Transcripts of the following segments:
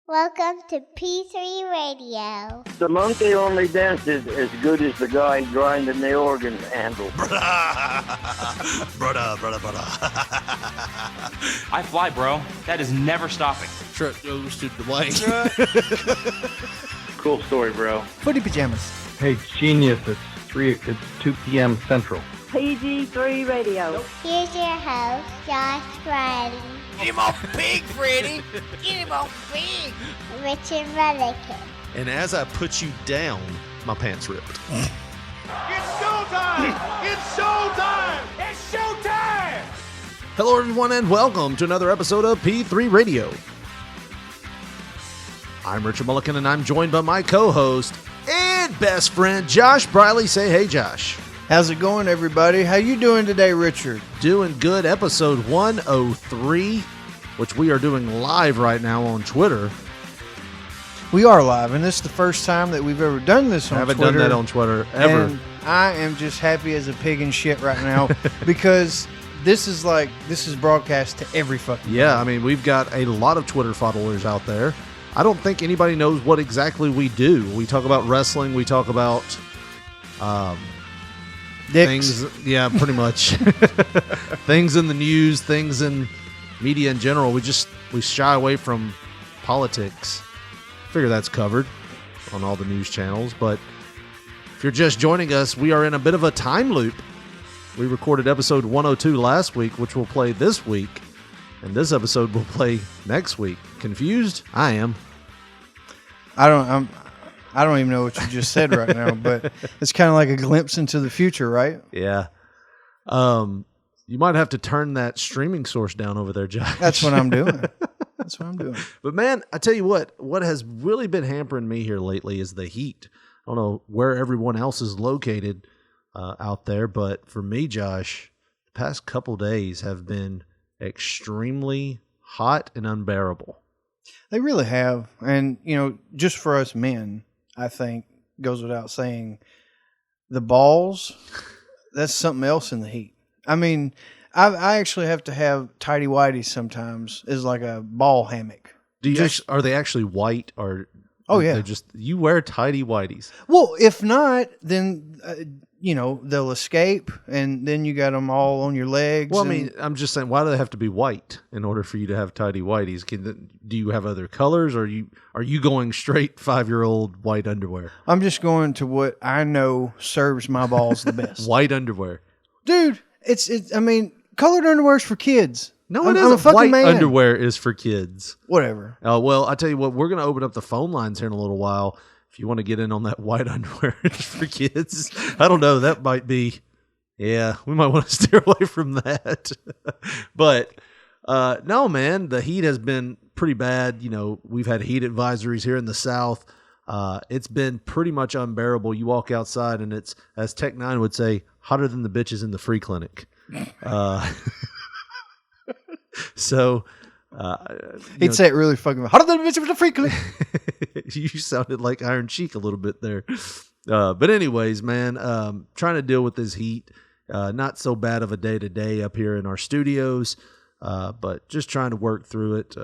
Welcome to P3 Radio. The monkey only dances as good as the guy grinding the organ handle. Brother. I fly, bro. That is never stopping. Truck goes to Dwayne. Cool story, bro. Footy pajamas. Hey, genius, it's 2 p.m. Central. PG3 Radio. Here's your host, Josh Riley, Get him off big, Freddy. Get him off big. Richard Mullican. And as I put you down, my pants ripped. It's showtime! It's showtime! It's showtime! Hello, everyone, and welcome to another episode of P3 Radio. I'm Richard Mullican, and I'm joined by my co-host and best friend, Josh Briley. Say hey, Josh. How's it going, everybody? How you doing today, Richard? Doing good. Episode 103, which we are doing live right now on Twitter. We are live, and this is the first time that we've ever done this on Twitter. I haven't done that on Twitter ever. And I am just happy as a pig in shit right now because this is broadcast to every fucking Yeah, I mean, we've got a lot of Twitter followers out there. I don't think anybody knows what exactly we do. We talk about wrestling. We talk about Dicks. things. Yeah, pretty much. Things in the news, things in media in general. We shy away from politics. Figure that's covered on all the news channels. But if you're just joining us, we are in a bit of a time loop. We recorded episode 102 last week, which we'll play this week. And this episode will play next week. Confused? I am. I don't even know what you just said right now, but it's kind of like a glimpse into the future, right? Yeah. You might have to turn that streaming source down over there, Josh. That's what I'm doing. But man, I tell you what has really been hampering me here lately is the heat. I don't know where everyone else is located out there, but for me, Josh, the past couple days have been extremely hot and unbearable. They really have. And, just for us men, I think, goes without saying, the balls, that's something else in the heat. I mean, I actually have to have tighty whities sometimes as like a ball hammock. Are they actually white or? Oh yeah, you wear tighty whities. Well, if not, then they'll escape, and then you got them all on your legs. Well, I mean, I'm just saying, why do they have to be white in order for you to have tighty whities? Do you have other colors, or are you going straight 5-year-old white underwear? I'm just going to what I know serves my balls the best. White underwear, dude. It's. I mean, colored underwear's for kids. No, it isn't. White underwear is for kids. Whatever. Well, I tell you what, we're going to open up the phone lines here in a little while. If you want to get in on that white underwear for kids, I don't know. That might be, we might want to steer away from that. But no, man, the heat has been pretty bad. We've had heat advisories here in the South. It's been pretty much unbearable. You walk outside and it's, as Tech 9 would say, hotter than the bitches in the free clinic. So he'd say it really fucking hotter than the bitch with the free clinic. You sounded like Iron Cheek a little bit there. But anyways, man, trying to deal with this heat. Not so bad of a day to day up here in our studios, but just trying to work through it.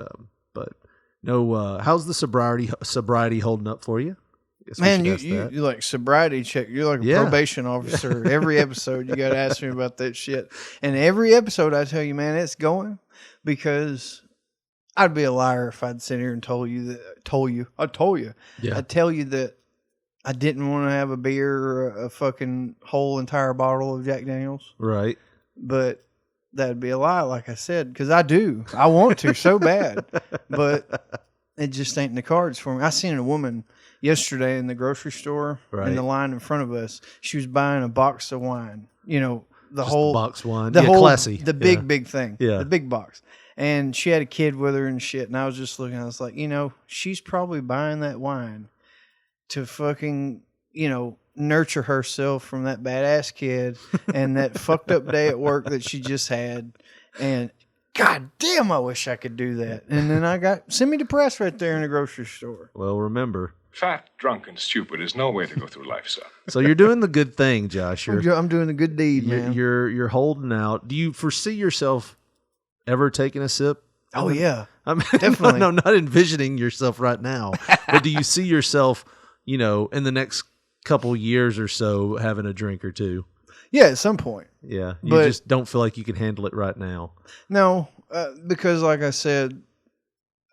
But no, how's the sobriety holding up for you? Man, you like sobriety check. You're like a probation officer. Every episode you got to ask me about that shit. And every episode I tell you, man, it's going, because I'd be a liar if I'd sit here and told you. Yeah. I'd tell you that I didn't want to have a beer or a fucking whole entire bottle of Jack Daniels. Right. But that'd be a lie, like I said, because I do. I want to so bad. But it just ain't in the cards for me. I seen a woman yesterday in the grocery store, in the line in front of us. She was buying a box of wine. The box wine. Classy. The big thing. Yeah. The big box. And she had a kid with her and shit. And I was just looking, I was like, she's probably buying that wine to fucking, nurture herself from that badass kid and that fucked up day at work that she just had. And God damn, I wish I could do that. And then I got semi-depressed right there in the grocery store. Well, remember, fat, drunk, and stupid is no way to go through life, son. So you're doing the good thing, Josh. I'm doing the good deed, man. You're holding out. Do you foresee yourself ever taking a sip Oh yeah, I mean, definitely. No, not envisioning yourself right now, but do you see yourself, in the next couple years or so having a drink or two? Yeah, at some point. Yeah, you But- just don't feel like you can handle it right now. No, because like I said,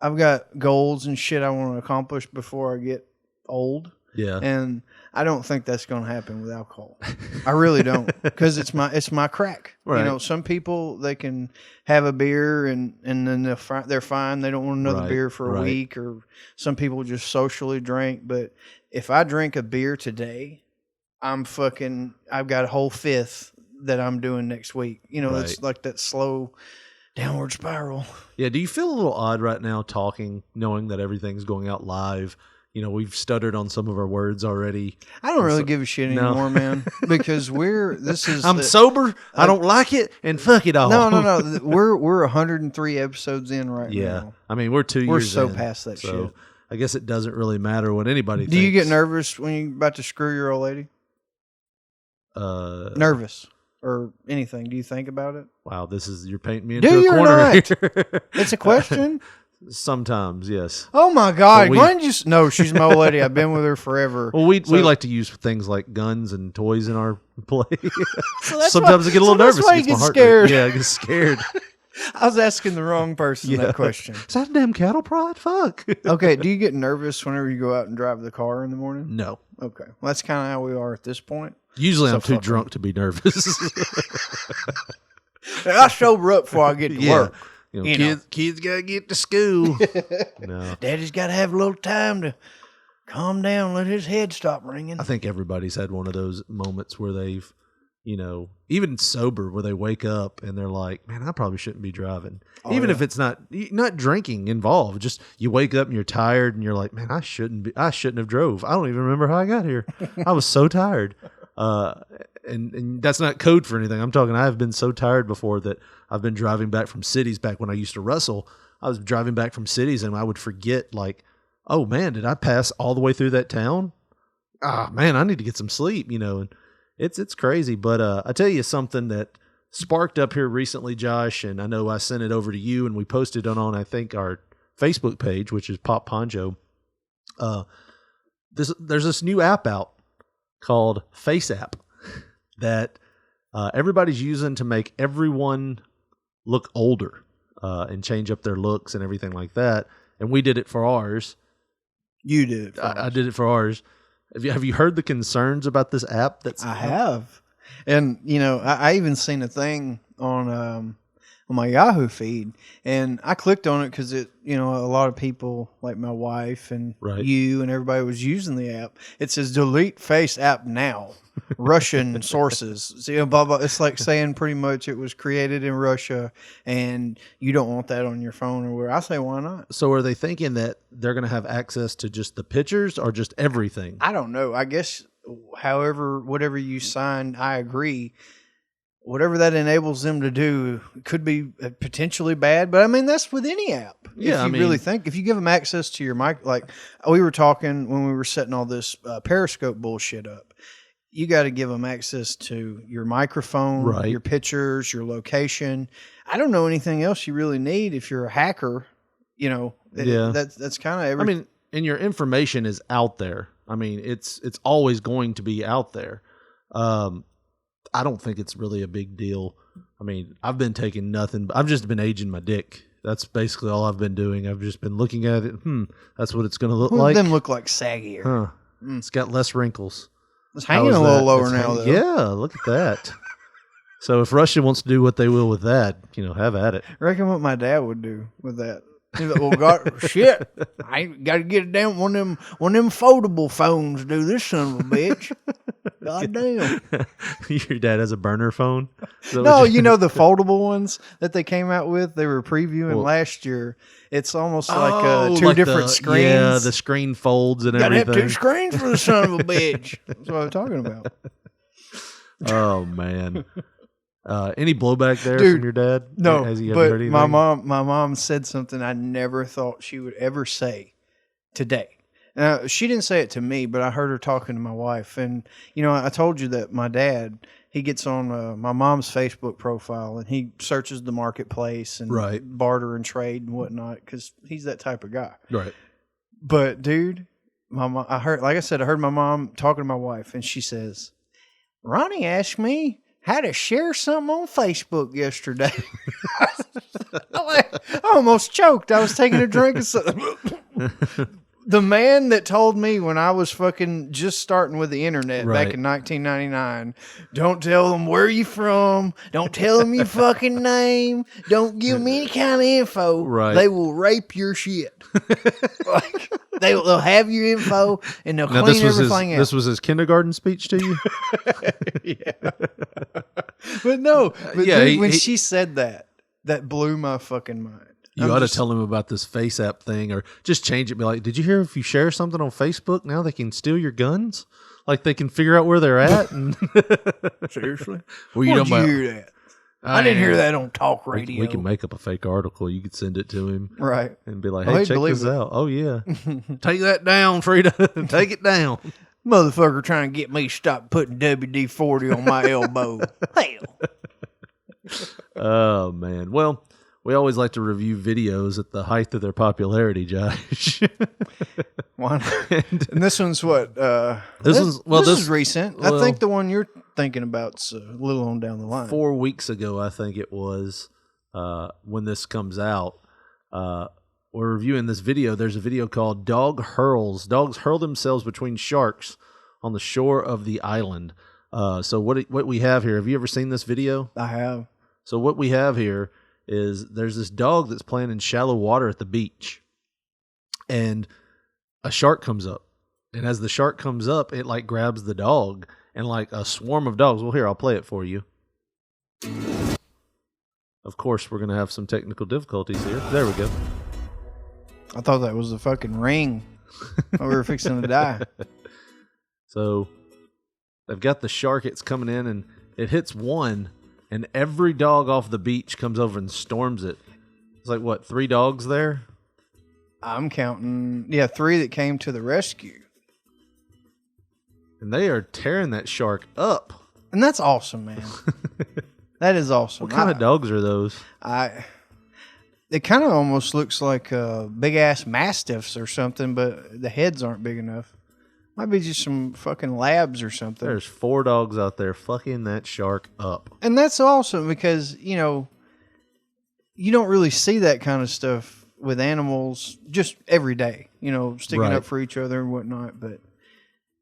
I've got goals and shit I want to accomplish before I get old. Yeah. And I don't think that's going to happen with alcohol. I really don't, because it's my crack. Right. Some people, they can have a beer and then they're fine. They don't want another Right, beer for a right. week, or some people just socially drink. But if I drink a beer today, I've got a whole fifth that I'm doing next week. Right. It's like that slow downward spiral. Yeah. Do you feel a little odd right now talking, knowing that everything's going out live? We've stuttered on some of our words already. I don't really give a shit No. anymore, man, because I'm sober. I don't like it, and fuck it all. No. We're 103 episodes in right Yeah. now. I mean, we're 2 years We're so in, past that so shit. I guess it doesn't really matter what anybody Do thinks. you get nervous when you're about to screw your old lady? Nervous or anything? Do you think about it? Wow, you're painting me Do into you a or corner not? here. It's a question. Sometimes, yes. Oh my God! But we- Why didn't you? No, she's my old lady. I've been with her forever. Well, we So- like to use things like guns and toys in our play. So that's Sometimes why- I get a little so that's nervous. why It you gets my get heart scared. rate. Yeah, I get scared. I was asking the wrong person that question. Is that a damn cattle prod? Fuck. Okay, do you get nervous whenever you go out and drive the car in the morning? No. Okay, well, that's kind of how we are at this point. Usually So I'm too fuck drunk to be nervous. I sober up before I get to work. You know. Kids gotta get to school. No. Daddy's got to have a little time to calm down, let his head stop ringing. I think everybody's had one of those moments where they've, even sober, where they wake up and they're like, man, I probably shouldn't be driving. Even if it's not drinking involved, just you wake up and you're tired and you're like, man, I shouldn't have drove. I don't even remember how I got here. I was so tired. And that's not code for anything. I'm talking, I've been so tired before that I've been driving back from cities. Back when I used to wrestle, I was driving back from cities and I would forget, like, oh man, did I pass all the way through that town? Ah, man, I need to get some sleep, and it's crazy. But I tell you something that sparked up here recently, Josh, and I know I sent it over to you and we posted it on I think our Facebook page, which is Pop Poncho. There's this new app out called Face App that everybody's using to make everyone look older and change up their looks and everything like that. And we did it for ours. You did it. I did it for ours. Have you heard the concerns about this app? I have. And, I even seen a thing on my Yahoo feed, and I clicked on it because a lot of people, like my wife and Right. you and everybody, was using the app. It says delete Face app now. Russian sources. See, blah, blah. It's like saying pretty much it was created in Russia and you don't want that on your phone or where. I say, why not? So are they thinking that they're going to have access to just the pictures or just everything? I don't know. I guess whatever you sign, I agree. Whatever that enables them to do could be potentially bad, but I mean, that's with any app. Yeah, if you really think, if you give them access to your mic, like we were talking when we were setting all this Periscope bullshit up, you got to give them access to your microphone, Right. your pictures, your location. I don't know anything else you really need if you're a hacker. Yeah. That's kind of everything. I mean, and your information is out there. I mean, it's always going to be out there. I don't think it's really a big deal. I mean, I've been taking nothing. I've just been aging my dick. That's basically all I've been doing. I've just been looking at it. That's what it's going to look like. Them look like saggier. Huh. It's got less wrinkles. It's How hanging is a little that? lower It's now, hanging- though. Yeah, look at that. So if Russia wants to do what they will with that, have at it. I reckon what my dad would do with that. He's like, well, God, shit, I ain't got to get it down. One of them foldable phones do this son of a bitch. God damn. Your dad has a burner phone? Is that No, what the foldable ones that they came out with, they were previewing last year. It's almost like two like different screens. Yeah, the screen folds and Gotta have everything. 2 screens for the son of a bitch. That's what I'm talking about. Oh man. Any blowback there Dude, from your dad? No, Has he ever but heard anything? my mom said something I never thought she would ever say today. Now, she didn't say it to me, but I heard her talking to my wife. And, you know, I told you that my dad, he gets on my mom's Facebook profile and he searches the marketplace and barter and trade and whatnot because he's that type of guy. Right. But, dude, I heard my mom talking to my wife, and she says, Ronnie asked me how to share something on Facebook yesterday. I almost choked. I was taking a drink of something. The man that told me when I was fucking just starting with the internet back in 1999, don't tell them where you from, don't tell them your fucking name, don't give them any kind of info. Right. They will rape your shit. Like, they'll have your info and they'll clean everything out. This was his kindergarten speech to you? Yeah. When she said that blew my fucking mind. You ought to tell him about this Face App thing, or just change it. Be like, did you hear if you share something on Facebook, now they can steal your guns? Like they can figure out where they're at? And seriously? Well, you Where'd you hear that? I didn't hear that on talk radio. We can make up a fake article. You could send it to him. Right. And be like, hey, check this out. Oh, yeah. Take that down, Frida. Take it down. Motherfucker trying to get me to stop putting WD-40 on my elbow. Hell. Oh, man. Well, we always like to review videos at the height of their popularity, Josh. And this one's what? This is recent. Well, I think the one you're thinking about's a little on down the line. 4 weeks ago, I think it was, when this comes out. We're reviewing this video. There's a video called Dog Hurls. Dogs hurl themselves between sharks on the shore of the island. So what we have here, have you ever seen this video? I have. So what we have here is there's this dog that's playing in shallow water at the beach, and a shark comes up, and as the shark comes up, it like grabs the dog, and like a swarm of dogs. Well, here, I'll play it for you. Of course, we're going to have some technical difficulties here. There we go. I thought that was the fucking ring. We were fixing to die. So they've got the shark. It's coming in, and it hits one, and every dog off the beach comes over and storms it. It's like, what, 3 dogs there? I'm counting, 3 that came to the rescue. And they are tearing that shark up. And that's awesome, man. That is awesome. What kind of dogs are those? It kind of almost looks like big ass mastiffs or something, but the heads aren't big enough. Might be just some fucking labs or something. There's 4 dogs out there fucking that shark up. And that's awesome because, you don't really see that kind of stuff with animals just every day, sticking up for each other and whatnot. But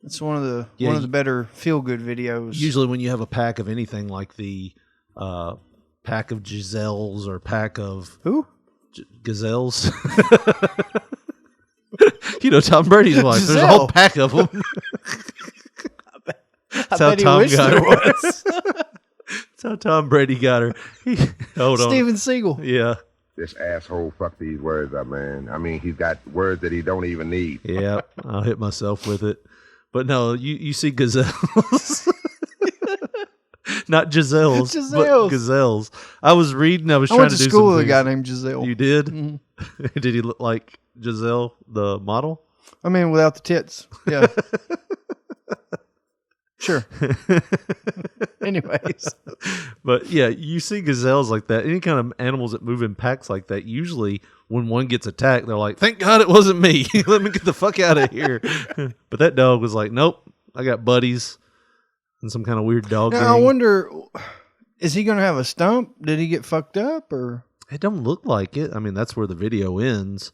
it's one of the better feel-good videos. Usually when you have a pack of anything like the pack of Giselles or pack of... Who? Gazelles. Tom Brady's wife. Giselle. There's a whole pack of them. I bet he wished there was. That's how Tom Brady got her. Hold on. Steven Seagal. Yeah. This asshole fucked these words up, man. I mean, he's got words that he don't even need. Yeah, I'll hit myself with it. But no, you see gazelles. Not Giselles, but gazelles. I was reading. I was trying to do some I went to school with a things. guy named Giselle. You did? Mm-hmm. Did he look like Giselle, the model? I mean, without the tits. Yeah. Sure. Anyways. But yeah, you see gazelles like that. Any kind of animals that move in packs like that, usually when one gets attacked, they're like, thank God it wasn't me. Let me get the fuck out of here. But that dog was like, nope, I got buddies. And some kind of weird dog. Now, I wonder, is he going to have a stump? Did he get fucked up? Or it don't look like it. I mean, that's where the video ends.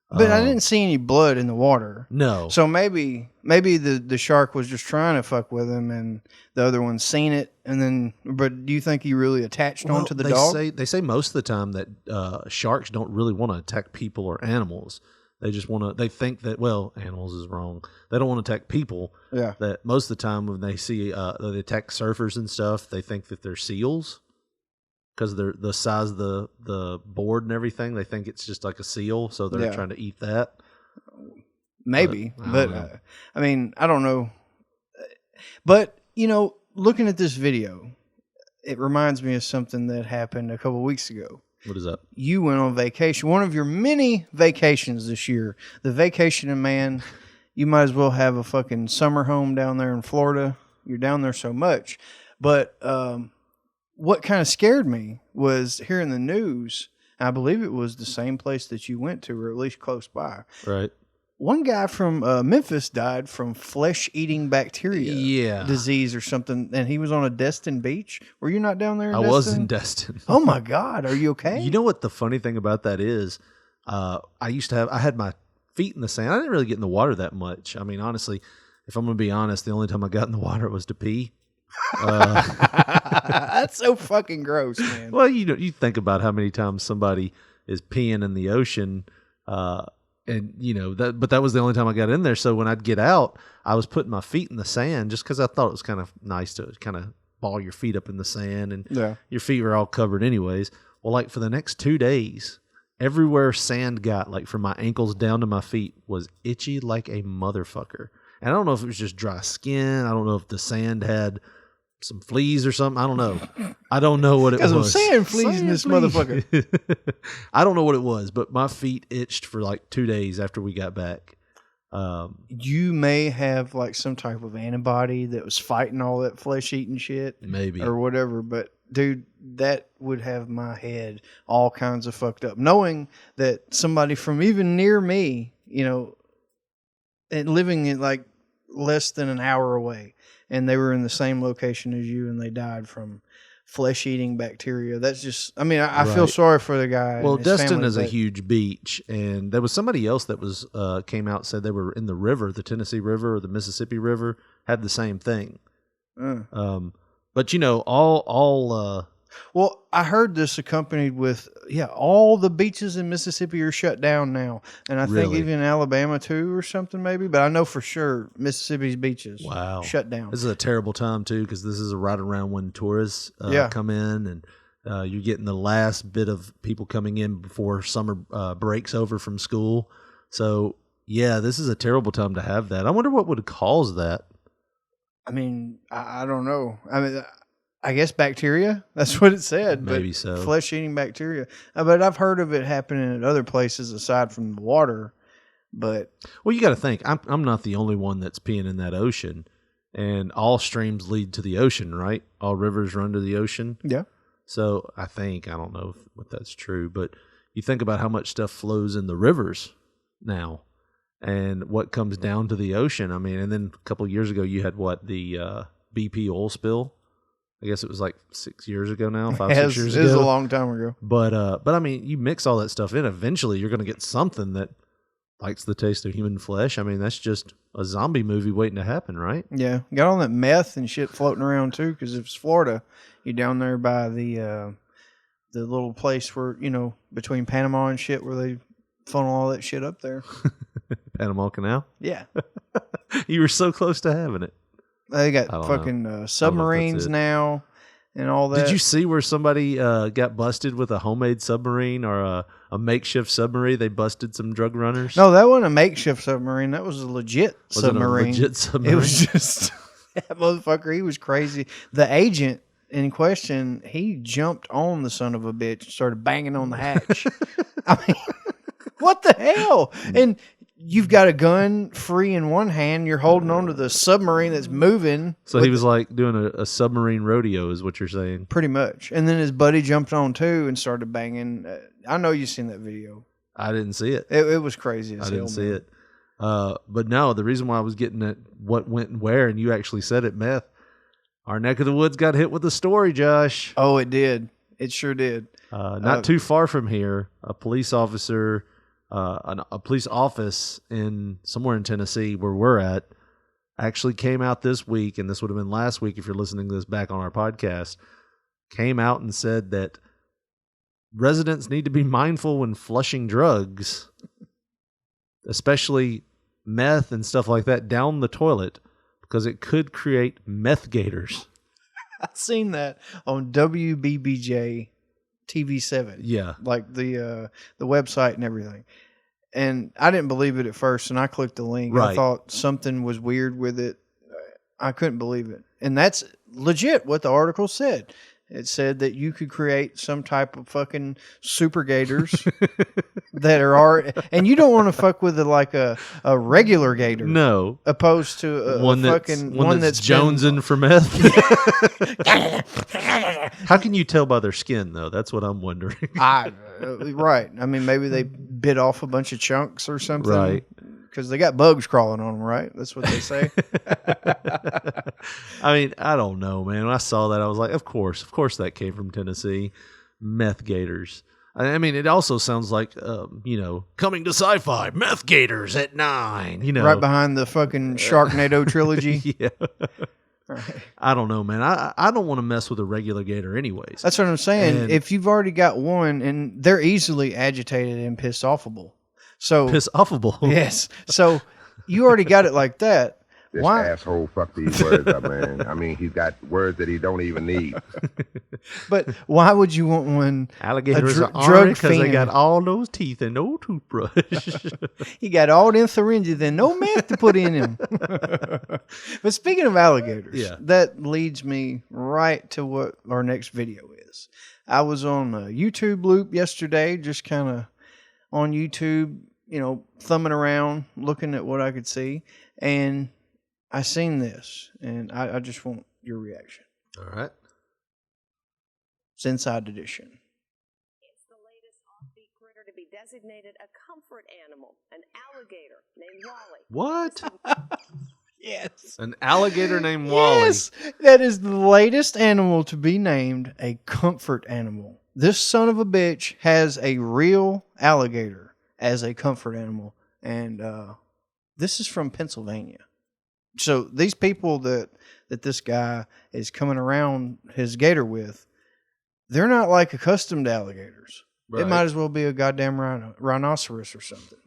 But I didn't see any blood in the water. No. So maybe the shark was just trying to fuck with him, and the other one seen it, and then. But do you think he really attached onto the dog? They say most of the time that sharks don't really want to attack people or animals. They just want to. They think that animals is wrong. They don't want to attack people. Yeah. That most of the time when they see they attack surfers and stuff, they think that they're seals because they're the size of the board and everything. They think it's just like a seal, so they're trying to eat that. Maybe, but I mean, I don't know. But looking at this video, it reminds me of something that happened a couple of weeks ago. What is that? You went on vacation. One of your many vacations this year. The vacationing man. you might as well have a fucking summer home down there in Florida. You're down there so much. But what kind of scared me was hearing the news. I believe it was the same place that you went to, or at least close by. Right. One guy from Memphis died from flesh-eating bacteria disease or something, and he was on a Destin beach. Were you not down there in I Destin? was in Destin. Oh, my God. Are you okay? You know what the funny thing about that is? I had my feet in the sand. I didn't really get in the water that much. I mean, honestly, if I'm going to be honest, the only time I got in the water was to pee. That's so fucking gross, man. Well, you think about how many times somebody is peeing in the ocean, but that was the only time I got in there. So when I'd get out, I was putting my feet in the sand just because I thought it was kind of nice to kind of ball your feet up in the sand, and your feet were all covered anyways. Well, like for the next 2 days, everywhere sand got, like from my ankles down to my feet, was itchy like a motherfucker. And I don't know if it was just dry skin. I don't know if the sand had some fleas or something. I don't know. I don't know what it was. Because of sand fleas in this motherfucker. I don't know what it was, but my feet itched for like 2 days after we got back. You may have like some type of antibody that was fighting all that flesh eating shit. Maybe. Or whatever. But dude, that would have my head all kinds of fucked up. Knowing that somebody from even near me, and living in like less than an hour away, and they were in the same location as you, and they died from flesh-eating bacteria. That's just, I feel sorry for the guy. Well, Destin is a huge beach, and there was somebody else that was came out and said they were in the river, the Tennessee River or the Mississippi River, had the same thing. But all well, I heard this accompanied with, all the beaches in Mississippi are shut down now. And I think even Alabama too or something maybe. But I know for sure Mississippi's beaches shut down. This is a terrible time too, because this is right around when tourists come in, and you're getting the last bit of people coming in before summer breaks over from school. So, this is a terrible time to have that. I wonder what would cause that. I don't know. I guess bacteria. That's what it said. Maybe so. Flesh-eating bacteria. But I've heard of it happening at other places aside from the water. But you got to think. I'm not the only one that's peeing in that ocean, and all streams lead to the ocean, right? All rivers run to the ocean. Yeah. So I don't know if that's true, but you think about how much stuff flows in the rivers now, and what comes down to the ocean. And then a couple of years ago, you had the BP oil spill. I guess it was like 6 years ago now, 6 years ago. It was a long time ago. But you mix all that stuff in, eventually you're going to get something that likes the taste of human flesh. That's just a zombie movie waiting to happen, right? Yeah. Got all that meth and shit floating around too, because if it's Florida, you're down there by the little place where, between Panama and shit, where they funnel all that shit up there. Panama Canal? Yeah. You were so close to having it. They got fucking submarines now and all that. Did you see where somebody got busted with a homemade submarine or a makeshift submarine? They busted some drug runners? No, that wasn't a makeshift submarine. That was a legit submarine. It a legit submarine? It was just, that motherfucker, he was crazy. The agent in question, he jumped on the son of a bitch and started banging on the hatch. What the hell? And you've got a gun free in one hand. You're holding on to the submarine that's moving. So he was like doing a submarine rodeo is what you're saying. Pretty much. And then his buddy jumped on too and started banging. I know you've seen that video. I didn't see it. It was crazy as hell. I didn't see it. But no, the reason why I was getting at what went and where, and you actually said it, Meth, our neck of the woods got hit with a story, Josh. Oh, it did. It sure did. Not too far from here, a police officer... a police office somewhere in Tennessee where we're at actually came out this week, and this would have been last week if you're listening to this back on our podcast, came out and said that residents need to be mindful when flushing drugs, especially meth and stuff like that, down the toilet, because it could create meth gators. I've seen that on WBBJ TV7. Yeah. Like the website and everything. And I didn't believe it at first, and I clicked the link. Right. I thought something was weird with it. I couldn't believe it. And that's legit what the article said. It said that you could create some type of fucking super gators that are and you don't want to fuck with a regular gator. No. Opposed to one that's jonesing for meth. How can you tell by their skin though? That's what I'm wondering. Right. I mean, maybe they bit off a bunch of chunks or something. Right. Because they got bugs crawling on them, right? That's what they say. I mean, I don't know, man. When I saw that, I was like, of course that came from Tennessee. Meth gators. I mean, it also sounds like, coming to sci-fi, meth gators at 9. Right behind the fucking Sharknado trilogy. Yeah. Right. I don't know, man. I don't want to mess with a regular gator anyways. That's what I'm saying. And if you've already got one, and they're easily agitated and pissed offable. So piss offable. Yes. So you already got it like that. This Why? asshole fuck these words up, man. I mean, he's got words that he don't even need. But why would you want one? Alligators are orange because they got all those teeth and no toothbrush. He got all them syringes and no meth to put in him. But speaking of alligators, that leads me right to what our next video is. I was on a YouTube loop yesterday, just kind of on YouTube, thumbing around, looking at what I could see, and I seen this, and I just want your reaction. All right. It's Inside Edition. It's the latest offbeat critter to be designated a comfort animal, an alligator named Wally. What? Yes. An alligator named Wally. Yes, that is the latest animal to be named a comfort animal. This son of a bitch has a real alligator as a comfort animal, and this is from Pennsylvania. So these people that this guy is coming around his gator with, they're not like accustomed to alligators. Right. It might as well be a goddamn rhinoceros or something.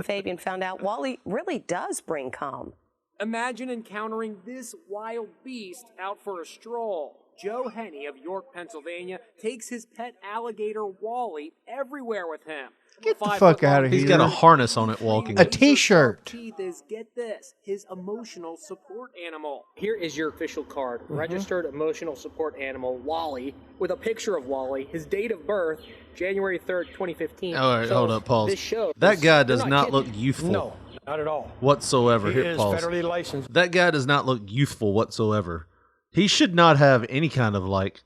Fabian found out Wally really does bring calm. Imagine encountering this wild beast out for a stroll. Joe Henney of York, Pennsylvania, takes his pet alligator Wally everywhere with him. Get the fuck out of here. He's got a harness on it walking. A t-shirt. Teeth is, get this, his emotional support animal. Here is your official card. Registered emotional support animal, Wally, with a picture of Wally, his date of birth, January 3rd, 2015. All right, hold up, pause. This shows that guy does not look youthful. No, not at all. Whatsoever. He Here, is pause. federally licensed. That guy does not look youthful whatsoever. He should not have any kind of like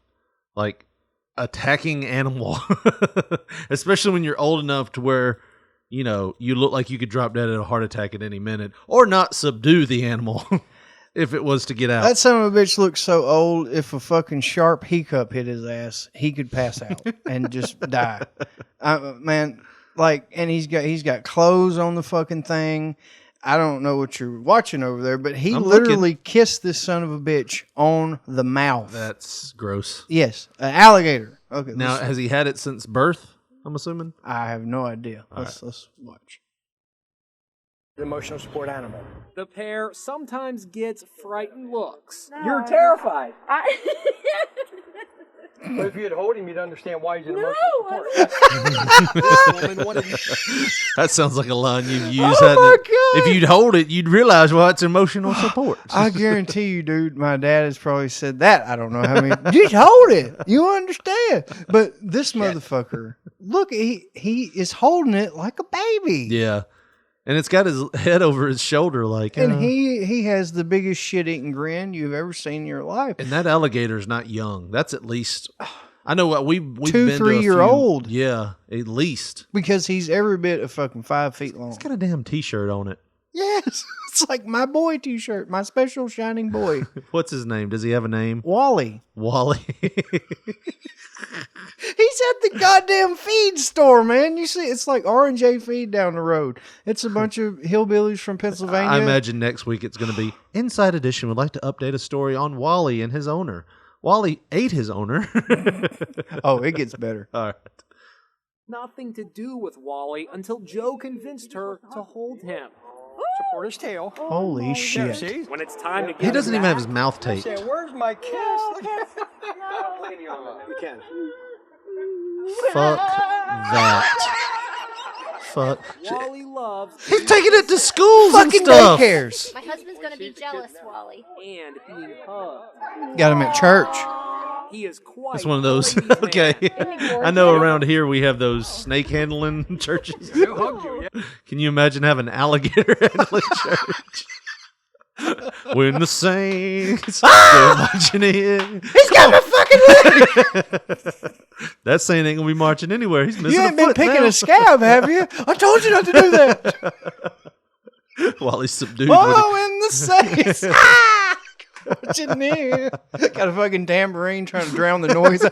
attacking animal, especially when you're old enough to where, you look like you could drop dead of a heart attack at any minute, or not subdue the animal if it was to get out. That son of a bitch looks so old. If a fucking sharp hiccup hit his ass, he could pass out and just die. Man, and he's got clothes on the fucking thing. I don't know what you're watching over there, but he literally kissed this son of a bitch on the mouth. That's gross. Yes, an alligator. Okay. Now, has he had it since birth, I'm assuming? I have no idea. Let's watch. Emotional support animal. The pair sometimes gets frightened looks. No. You're terrified. But if you'd hold him, you'd understand why he's in emotional support. That sounds like a line you'd use. If you'd hold it, you'd realize why it's emotional support. I guarantee you, dude, my dad has probably said that. I don't know how many. Just hold it. You understand. But this motherfucker, look, he is holding it like a baby. Yeah. And it's got his head over his shoulder and he has the biggest shit-eating grin you've ever seen in your life. And that alligator's not young. That's at least, I know what we've 2-3 year old. Yeah, at least. Because he's every bit of fucking 5 feet long. He's got a damn t-shirt on it. Yes. It's like my boy t-shirt, my special shining boy. What's his name? Does he have a name? Wally. Wally. He's at the goddamn feed store, man. You see, it's like R&J Feed down the road. It's a bunch of hillbillies from Pennsylvania. I imagine next week it's going to be Inside Edition would like to update a story on Wally and his owner. Wally ate his owner. Oh, it gets better. All right. Nothing to do with Wally until Joe convinced her to hold him. Support his tail. Holy shit. See? When it's time to get He doesn't even have his mouth taped. Say, where's my kiss? You can. Fuck that. Fuck. Wally loves. He's taking it to schools and fucking stuff. daycares. My husband's gonna be jealous, Wally. And being hugged. Got him at church. He is quite It's one of those. a ladies' Okay. man. I know around here we have those snake handling churches. Who hugged you? Yeah. Can you imagine having an alligator handling church? When the saints go marching in. He's got my fucking leg. That saint ain't gonna be marching anywhere. He's missing You a ain't been foot picking now. a scab, have you? I told you not to do that. While he's subdued. Oh, in the saints. What you need? Got a fucking tambourine trying to drown the noise.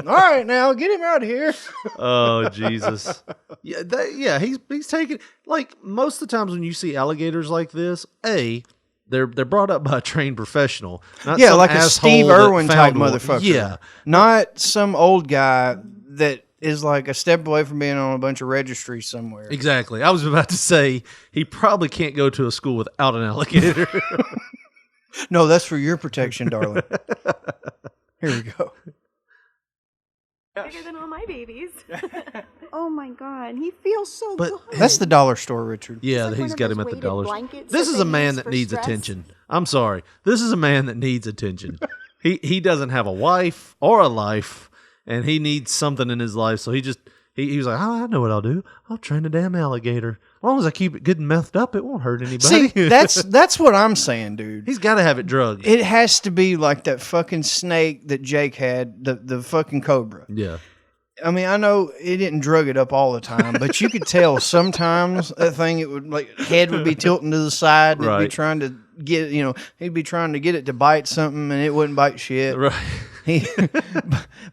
All right, now get him out of here. Oh Jesus! Yeah, he's taking, like, most of the times when you see alligators like this, they're brought up by a trained professional, not some like a asshole Steve that Irwin type found one. motherfucker. Yeah, not some old guy that is like a step away from being on a bunch of registries somewhere. exactly. I was about to say he probably can't go to a school without an alligator. No, that's for your protection, darling. Here we go. Bigger than all my babies. Oh my God, he feels so But good. That's the dollar store, Richard. Yeah, like he's one of got those him at the weighted dollar. blankets This that is they a man use that for needs stress. attention. I'm sorry. This is a man that needs attention. He doesn't have a wife or a life, and he needs something in his life. So he was like, oh, I know what I'll do. I'll train a damn alligator. As long as I keep it good and methed up, it won't hurt anybody. See, that's what I'm saying, dude. He's got to have it drugged. It has to be like that fucking snake that Jake had, the fucking cobra. Yeah. I mean, I know it didn't drug it up all the time, but you could tell sometimes that thing, it would like head would be tilting to the side. And it'd be trying to get, he'd be trying to get it to bite something, and it wouldn't bite shit. Right.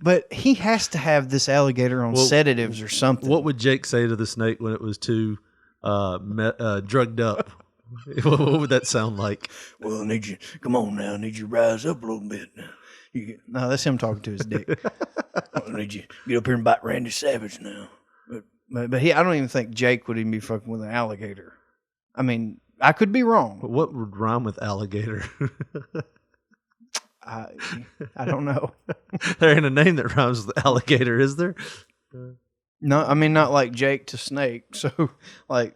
But he has to have this alligator on sedatives or something. What would Jake say to the snake when it was too drugged up? What would that sound like? Well, come on now, I need you to rise up a little bit. No, that's him talking to his dick. I need you to get up here and bite Randy Savage now. But I don't even think Jake would even be fucking with an alligator. I mean, I could be wrong. But what would rhyme with alligator? I don't know. There ain't a name that rhymes with alligator, is there? No, I mean, not like Jake to snake. So, like,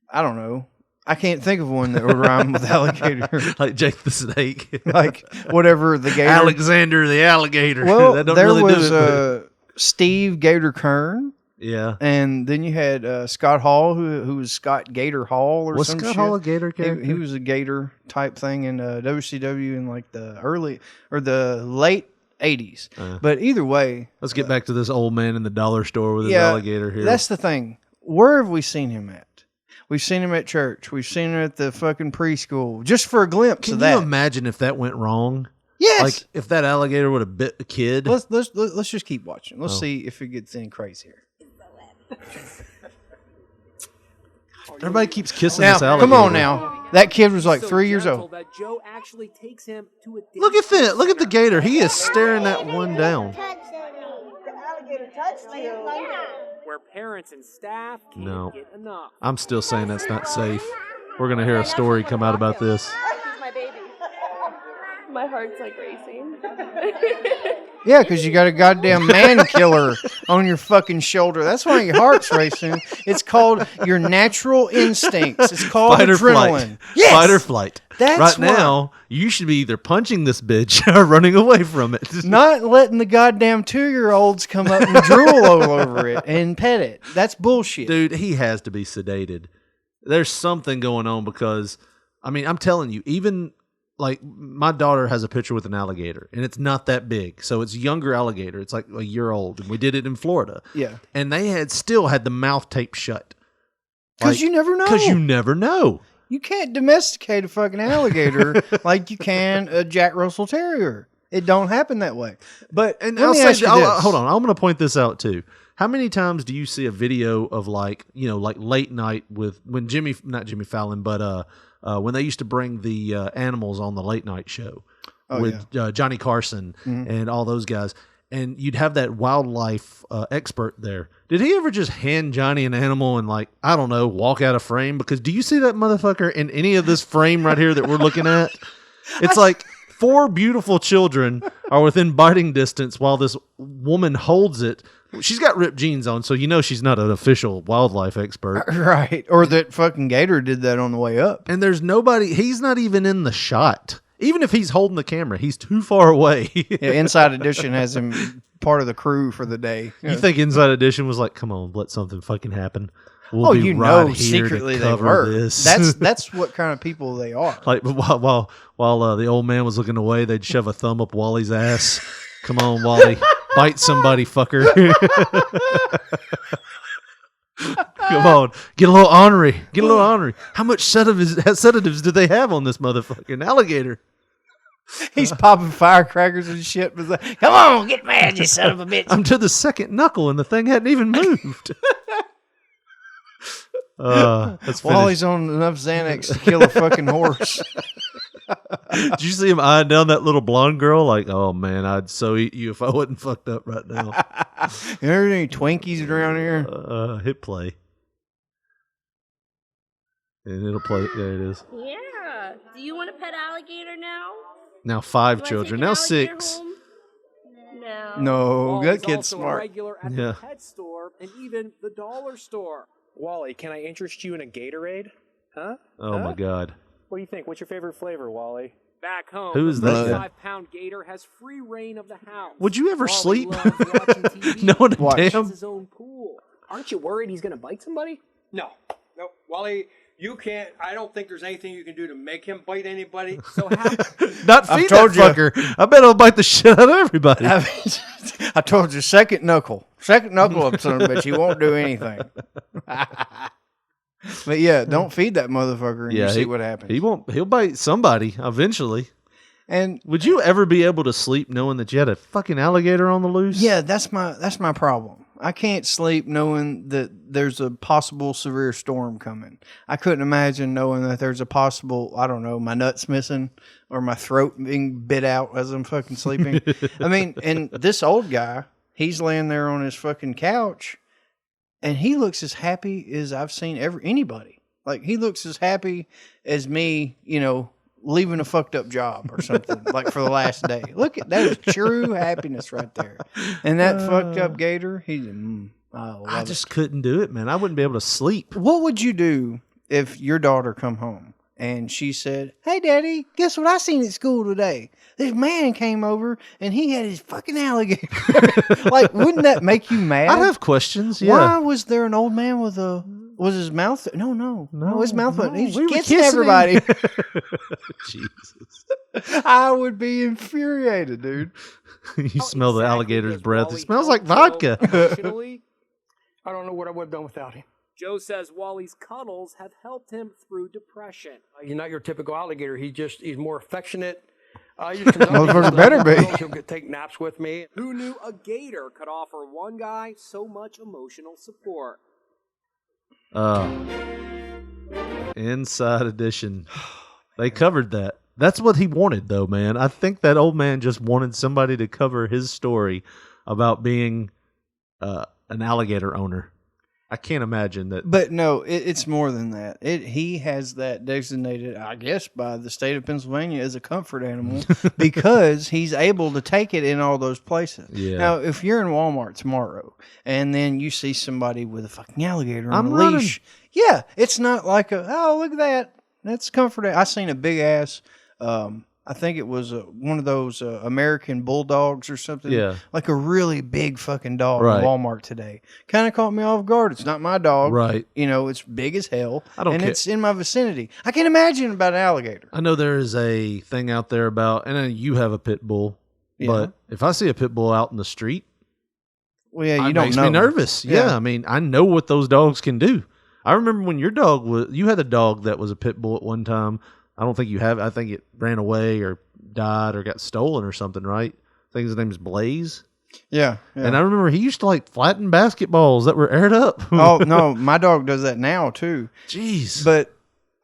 I don't know. I can't think of one that would rhyme with alligator. Like Jake the snake. Like whatever the gator. Alexander the alligator. Well, that don't there really was do it, Steve Gator Kern. Yeah. And then you had Scott Hall, who was Scott Gator Hall or was some Scott shit. Hall a Gator character? He was a Gator type thing in WCW in like the early or the late 80s. But either way. Let's get back to this old man in the dollar store with his alligator here. That's the thing. Where have we seen him at? We've seen him at church. We've seen him at the fucking preschool. Just for a glimpse of that. Can you imagine if that went wrong? Yes. Like if that alligator would have bit a kid. Let's just keep watching. Let's see if it gets any crazier. Everybody keeps kissing now, this alligator. Come on now. That kid was like 3 years old. That Joe actually takes him to a Look at that. Look at the gator. He is staring that one down. where parents and staff can't No. get enough. I'm still saying that's not safe. We're going to hear a story come out about this. He's my baby. My heart's like racing. Yeah, because you got a goddamn man killer on your fucking shoulder. That's why your heart's racing. It's called your natural instincts. It's called Fight or adrenaline. flight. Yes! Fight or flight. That's right why. now, you should be either punching this bitch or running away from it. Not letting the goddamn 2-year-olds come up and drool all over it and pet it. That's bullshit. Dude, he has to be sedated. There's something going on because, I mean, I'm telling you, even like my daughter has a picture with an alligator and it's not that big. So it's a younger alligator. It's like a year old. And we did it in Florida. Yeah. And they still had the mouth taped shut. Because you never know. Because you never know. You can't domesticate a fucking alligator like you can a Jack Russell Terrier. It don't happen that way. But And let I'll me say, ask you this. hold on, I'm going to point this out too. How many times do you see a video of like late night with when not Jimmy Fallon, but when they used to bring the animals on the late night show with Johnny Carson and all those guys, and you'd have that wildlife expert there. Did he ever just hand Johnny an animal and like, I don't know, walk out of frame? Because do you see that motherfucker in any of this frame right here that we're looking at? It's like 4 beautiful children are within biting distance while this woman holds it. She's got ripped jeans on, so you know she's not an official wildlife expert. Right. Or that fucking gator did that on the way up. And there's nobody, he's not even in the shot. Even if he's holding the camera, he's too far away. Inside Edition has him part of the crew for the day. You think Inside Edition was like, come on, let something fucking happen. We'll be right here secretly to cover they were. this. That's what kind of people they are. Like while the old man was looking away, they'd shove a thumb up Wally's ass. Come on, Wally, bite somebody, fucker. Come on, get a little ornery. Get a little ornery. How much sedatives do they have on this motherfucking alligator? He's popping firecrackers and shit. But like, come on, get mad, you son of a bitch. I'm to the second knuckle, and the thing hadn't even moved. That's Wally's on enough Xanax to kill a fucking horse. Did you see him eyeing down that little blonde girl? Like, oh man, I'd so eat you if I wasn't fucked up right now. You ever any Twinkies around here? Hit play. And it'll play. There it is. Yeah. Do you want a pet alligator now? Now 5 children. Now 6. No, Wally's that kid's also smart. A regular at the pet store and even the dollar store. Wally, can I interest you in a Gatorade? Huh? Oh my God. What do you think? What's your favorite flavor, Wally? Back home, Who is that guy? 5-pound Gator has free reign of the house. Would you ever Wally sleep? loves watching TV. Knowing a He damn. has his own pool. Aren't you worried he's going to bite somebody? No. Wally, you can't. I don't think there's anything you can do to make him bite anybody. So Not feed that fucker. I bet I'll bite the shit out of everybody. I told you, second knuckle up, son of a bitch. He won't do anything. But yeah, don't feed that motherfucker and you see what happens. He won't. He'll bite somebody eventually. And would you ever be able to sleep knowing that you had a fucking alligator on the loose? Yeah, that's my problem. I can't sleep knowing that there's a possible severe storm coming. I couldn't imagine knowing that there's a possible, I don't know, my nuts missing or my throat being bit out as I'm fucking sleeping. I mean, and this old guy, he's laying there on his fucking couch and he looks as happy as I've seen anybody. Like, he looks as happy as me, leaving a fucked up job or something like for the last day. Look at that is true happiness right there. And that fucked up gator, I just couldn't do it, man. I wouldn't be able to sleep. What would you do if your daughter come home and she said, "Hey daddy, guess what I seen at school today? This man came over and he had his fucking alligator." Like, wouldn't that make you mad? I'd have questions. Yeah. Why was there an old man with was his mouth? No, his mouth wasn't. He's we were kissing kissing everybody. Jesus. I would be infuriated, dude. You smell the alligator's breath. It smells like vodka. Emotionally, I don't know what I would have done without him. Joe says Wally's cuddles have helped him through depression. He's not your typical alligator. He's more affectionate. Motherfucker better be. He'll take naps with me. Who knew a gator could offer one guy so much emotional support? Inside Edition. They covered that. That's what he wanted, though, man. I think that old man just wanted somebody to cover his story about being an alligator owner. I can't imagine that. But no, it's more than that. He has that designated, I guess, by the state of Pennsylvania as a comfort animal because he's able to take it in all those places. Yeah. Now, if you're in Walmart tomorrow and then you see somebody with a fucking alligator on I'm a running. leash, yeah, it's not like oh, look at that. That's comfort. I seen a big ass. I think it was one of those American bulldogs or something. Yeah. Like a really big fucking dog Right. in Walmart today. Kind of caught me off guard. It's not my dog. Right. It's big as hell. I don't and care. it's in my vicinity. I can't imagine about an alligator. I know there is a thing out there about, and I know you have a pit bull, but if I see a pit bull out in the street, Well, yeah, you it don't makes know. me nervous. Yeah, I mean, I know what those dogs can do. I remember when your dog you had a dog that was a pit bull at one time. I don't think you have. I think it ran away or died or got stolen or something, right? I think his name is Blaze. Yeah. And I remember he used to flatten basketballs that were aired up. Oh, no, my dog does that now too. Jeez. But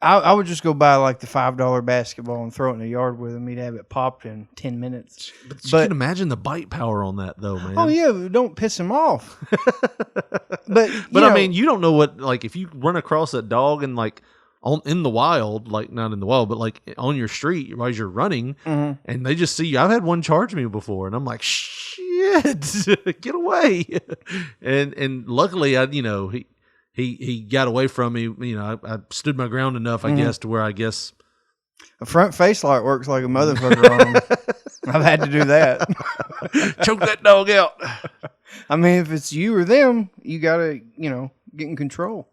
I would just go buy the $5 basketball and throw it in the yard with him. He'd have it popped in 10 minutes. But you can imagine the bite power on that, though, man. Oh, yeah, but don't piss him off. But I mean, you don't know what, if you run across a dog and in the wild, not in the wild, but on your street as you're running, and they just see you. I've had one charge me before, and I'm like, shit, get away. and luckily, he got away from me. I stood my ground enough, I guess, to where A front face light works like a motherfucker on them. I've had to do that. Choke that dog out. I mean, if it's you or them, you gotta, get in control.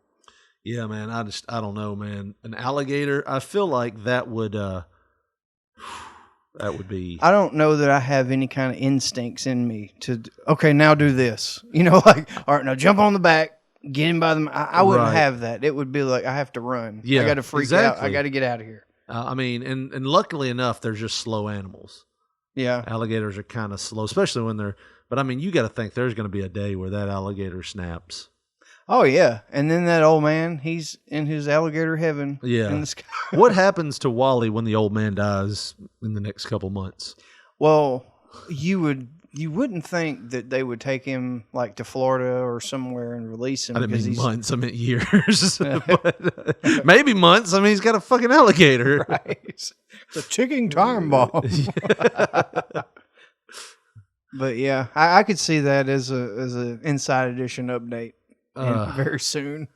Yeah, man. I don't know, man. An alligator, I feel like that would be. I don't know that I have any kind of instincts in me to, okay, now do this. Like, all right, now jump on the back, get him by the. I wouldn't have that. It would be like, I have to run. Yeah, I got to freak out. I got to get out of here. I mean, and luckily enough, they're just slow animals. Yeah. Alligators are kind of slow, especially when they're. But I mean, you got to think there's going to be a day where that alligator snaps. Oh, yeah. And then that old man, he's in his alligator heaven. Yeah. In the sky. What happens to Wally when the old man dies in the next couple months? Well, you wouldn't think that they would take him like to Florida or somewhere and release him. I didn't mean months. I meant years. But, maybe months. I mean, he's got a fucking alligator. Right. It's a ticking time bomb. But yeah, I could see that as a Inside Edition update very soon.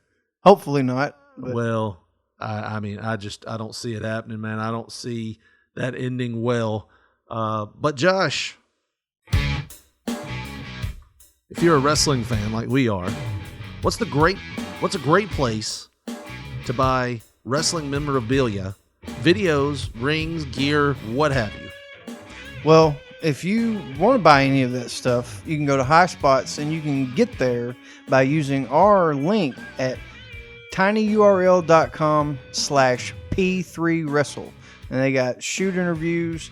Hopefully not. But. Well, I mean, I don't see it happening, man. I don't see that ending well. But Josh, if you're a wrestling fan like we are, what's a great place to buy wrestling memorabilia, videos, rings, gear, what have you? Well, if you want to buy any of that stuff, you can go to High Spots and you can get there by using our link at tinyurl.com/P3Wrestle. And they got shoot interviews,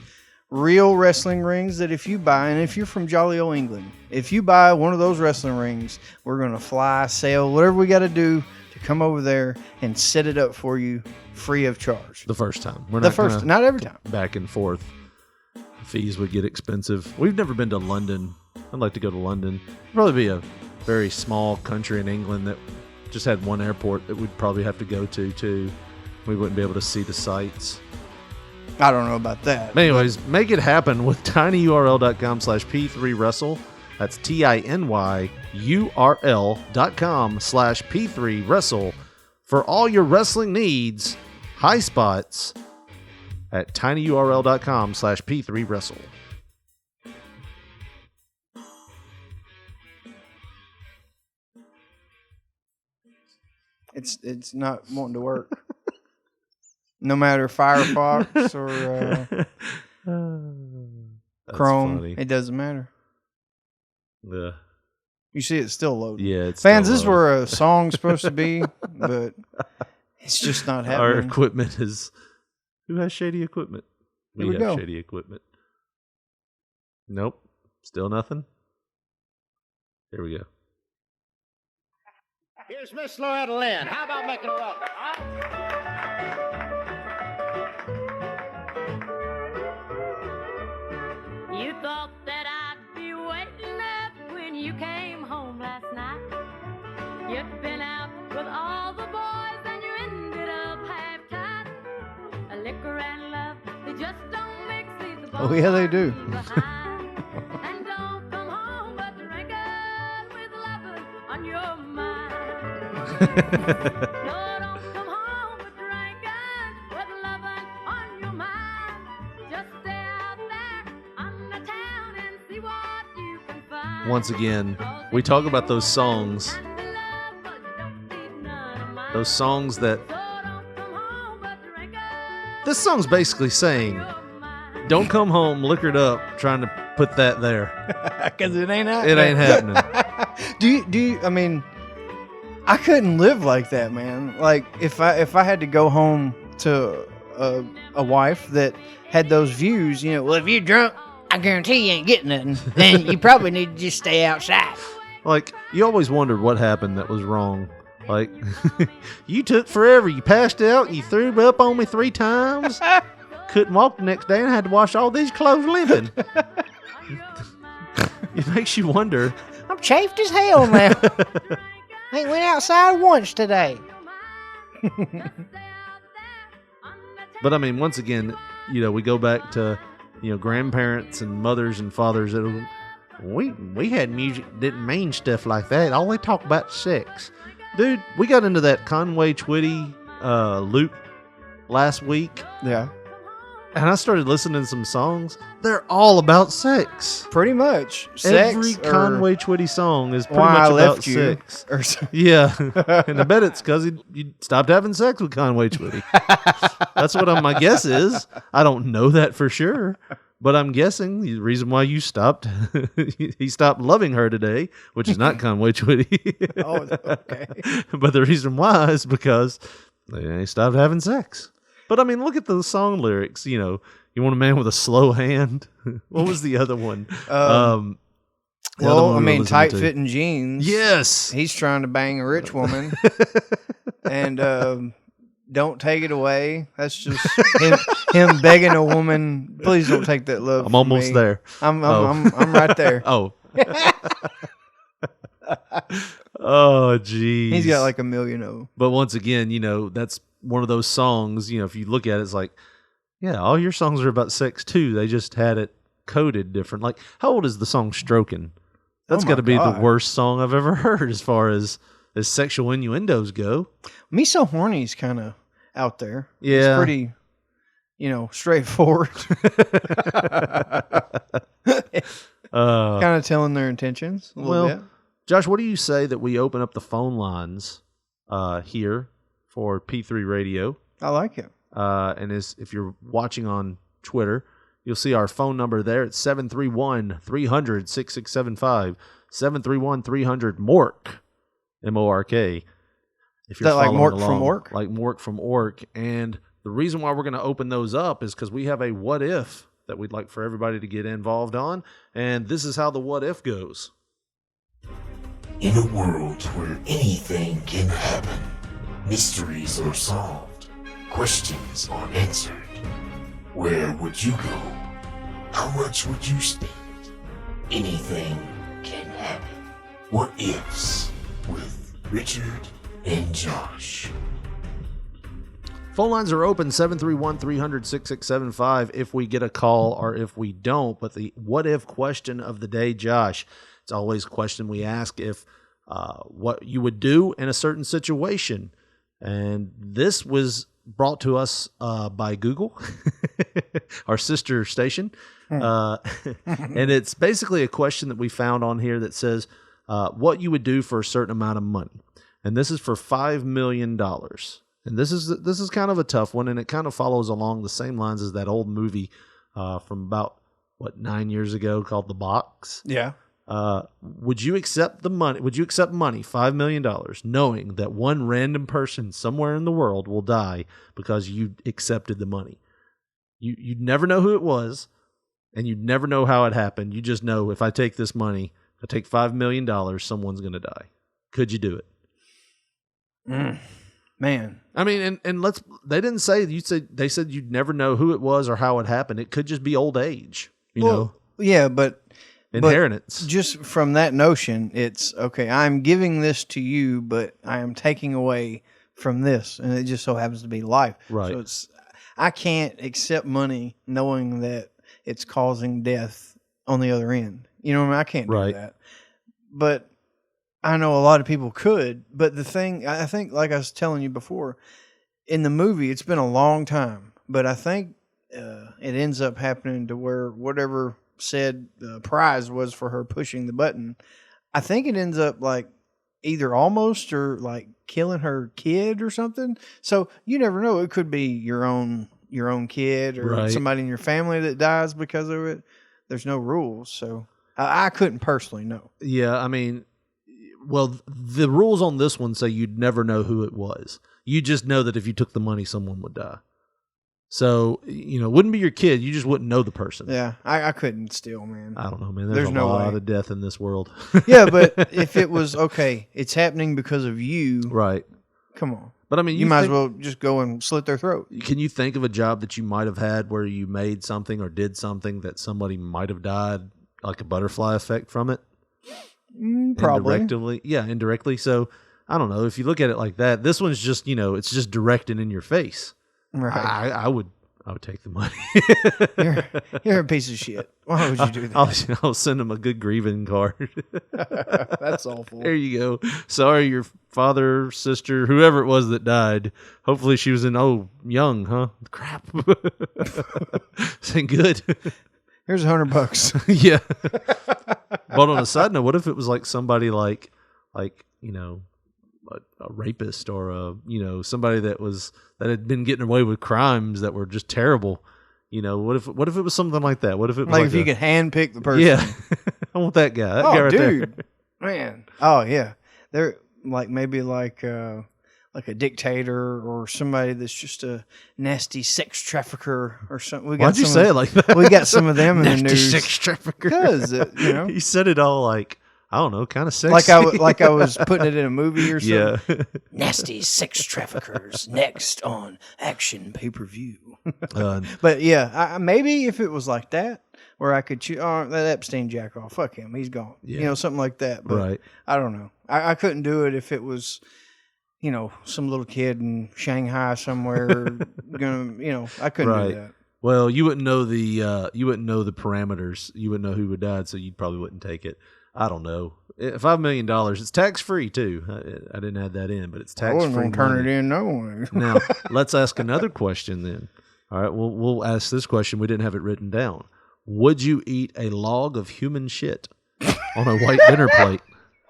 real wrestling rings that if you buy, and if you're from jolly old England, if you buy one of those wrestling rings, we're going to fly, sail, whatever we got to do to come over there and set it up for you free of charge. The first time. Not every time. Back and forth. Fees would get expensive. We've never been to London. I'd like to go to London. It'd probably be a very small country in England that just had one airport that we'd probably have to go to too. We wouldn't be able to see the sights. I don't know about that. But anyways, make it happen with tinyurl.com/P3Wrestle. That's tinyurl.com/P3Wrestle for all your wrestling needs. High Spots at tinyurl.com/P3Wrestle. It's not wanting to work. No matter Firefox or Chrome, funny. It doesn't matter. Yeah. You see, it's still loading. Yeah, it's fans. still This is where a song's supposed to be, but it's just not happening. Our equipment is. Who has shady equipment? Here we have go. shady equipment. Nope. Still nothing. Here we go. Here's Miss Loretta Lynn. How about making a welcome? You thought that I'd be waiting up when you came home last night. You'd been out with all the boys and you ended up half-tied. A liquor and love, they just don't mix these boys. Oh, yeah, they do. And don't come home but drinking with lovers on your mind. No, don't come home but drinking with lovers on your mind. Just stay out there on the town and see what you can find. Once again, we talk about those songs. Those songs that. This song's basically saying, don't come home liquored up trying to put that there. Because it ain't happening. It ain't happening. Do you, I mean, I couldn't live like that, man. Like, if I had to go home to a wife that had those views, well, if you're drunk, I guarantee you ain't getting nothing. Then you probably need to just stay outside. Like, you always wondered what happened that was wrong. Like, you took forever. You passed out. You threw up on me 3 times. Couldn't walk the next day and had to wash all these clothes limping. It makes you wonder. I'm chafed as hell now. Ain't went outside once today. But I mean, once again, we go back to, grandparents and mothers and fathers. We had music that didn't mean stuff like that. All they talk about is sex. Dude, we got into that Conway Twitty loop last week. Yeah. And I started listening to some songs. They're all about sex. Pretty much. Every Sex Conway Twitty song is pretty Why much I about Left You, sex. or something. Yeah. And I bet it's because you stopped having sex with Conway Twitty. That's what my guess is. I don't know that for sure. But I'm guessing the reason why you stopped, he stopped loving her today, which is not Conway Twitty. Oh, okay. But the reason why is because they stopped having sex. But I mean, look at the song lyrics. You know, you want a man with a slow hand. What was the other one? Well, I mean, tight fitting jeans. Yes. He's trying to bang a rich woman. And don't take it away. That's just him begging a woman, please don't take that love. I'm almost there. I'm right there. Oh. Oh, geez. He's got like a million of them. But once again, you know, that's one of those songs, you know, if you look at it, it's like, yeah, all your songs are about sex too. They just had it coded different. Like, how old is the song Stroking? That's got to be the worst song I've ever heard as far as sexual innuendos go. Me So Horny's kind of out there. Yeah. It's pretty, straightforward. Kind of telling their intentions a little bit. Josh, what do you say that we open up the phone lines here for P3 Radio? I like it. And if you're watching on Twitter, you'll see our phone number there. It's 731-300-6675. 731-300-MORK. M-O-R-K. If you're that like Mork along, from Ork? Like Mork from Ork. And the reason why we're going to open those up is because we have a what if that we'd like for everybody to get involved on. And this is how the what if goes. In a world where anything can happen, mysteries are solved, questions are answered. Where would you go? How much would you spend? Anything can happen. What ifs with Richard and Josh. Phone lines are open, 731-300-6675 if we get a call or if we don't. But the what if question of the day, Josh, it's always a question we ask if what you would do in a certain situation. And this was brought to us by Google, our sister station. And it's basically a question that we found on here that says what you would do for a certain amount of money. And this is for $5 million. And this is kind of a tough one, and it kind of follows along the same lines as that old movie from about, 9 years ago called The Box? Yeah. Would you accept the money? Would you accept money, $5 million, knowing that one random person somewhere in the world will die because you accepted the money? You'd never know who it was, and you'd never know how it happened. You just know, if I take this money, I take $5 million, someone's going to die. Could you do it? Man. I mean, and they didn't say, they said you'd never know who it was or how it happened. It could just be old age, you know? Yeah, but inheritance. But just from that notion, it's okay, I'm giving this to you, but I am taking away from this, and it just so happens to be life. Right. So I can't accept money knowing that it's causing death on the other end. You know what I mean? I can't do that. But I know a lot of people could. But the thing, I think, like I was telling you before, in the movie, it's been a long time, but I think it ends up happening to where whatever said the prize was for her pushing the button, I think it ends up like either almost or like killing her kid or something. So you never know. It could be your own kid or somebody in your family that dies because of it. There's no rules. So I couldn't personally know. Yeah. I mean, well, the rules on this one say you'd never know who it was. You just know that if you took the money, someone would die. So, it wouldn't be your kid. You just wouldn't know the person. Yeah, I couldn't steal, man. I don't know, man. There's no lot of death in this world. Yeah, but if it was, okay, it's happening because of you. Right. Come on. But I mean, you might as well just go and slit their throat. Can you think of a job that you might have had where you made something or did something that somebody might have died, like a butterfly effect from it? Probably. Indirectly. So, I don't know. If you look at it like that, this one's just, it's just directed in your face. Right. I I would take the money. You're a piece of shit. Why would you do that? I'll send him a good grieving card. That's awful. There you go. Sorry, your father, sister, whoever it was that died. Hopefully she was young, huh? Crap. This ain't good. Here's $100. Yeah. But on a side note, what if it was like somebody like a rapist or somebody that had been getting away with crimes that were just terrible. What if it was something like that? What if it was if you could handpick the person? Yeah, I want that guy. That guy right dude, there. Man. Oh yeah, they're maybe like a dictator or somebody that's just a nasty sex trafficker or something. Why'd you say it like that? We got some of them in the Nasty news. sex trafficker. Because he said it all like. I don't know, kind of sexy. Like I was putting it in a movie or something. Yeah. Nasty sex traffickers next on Action Pay-Per-View. Uh, But yeah, maybe if it was like that, where I could choose, that Epstein jack off, fuck him, he's gone. Yeah. Something like that. But Right. I don't know. I couldn't do it if it was, some little kid in Shanghai somewhere I couldn't do that. Well, you wouldn't know the parameters. You wouldn't know who would die, so you probably wouldn't take it. I don't know. $5 million. It's tax free too. I didn't add that in, but it's tax free. I wasn't gonna turn it in no way. Now let's ask another question then. All right, we'll ask this question. We didn't have it written down. Would you eat a log of human shit on a white dinner plate?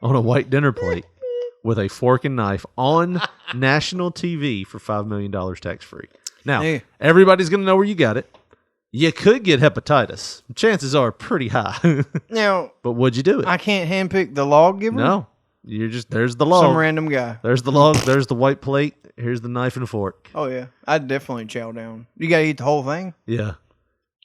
On a white dinner plate with a fork and knife on national TV for $5 million tax free. Now everybody's gonna know where you got it. You could get hepatitis. Chances are pretty high. Now, but would you do it? I can't handpick the log giver? No. There's the log. Some random guy. There's the log. There's the white plate. Here's the knife and fork. Oh, yeah. I'd definitely chow down. You got to eat the whole thing? Yeah.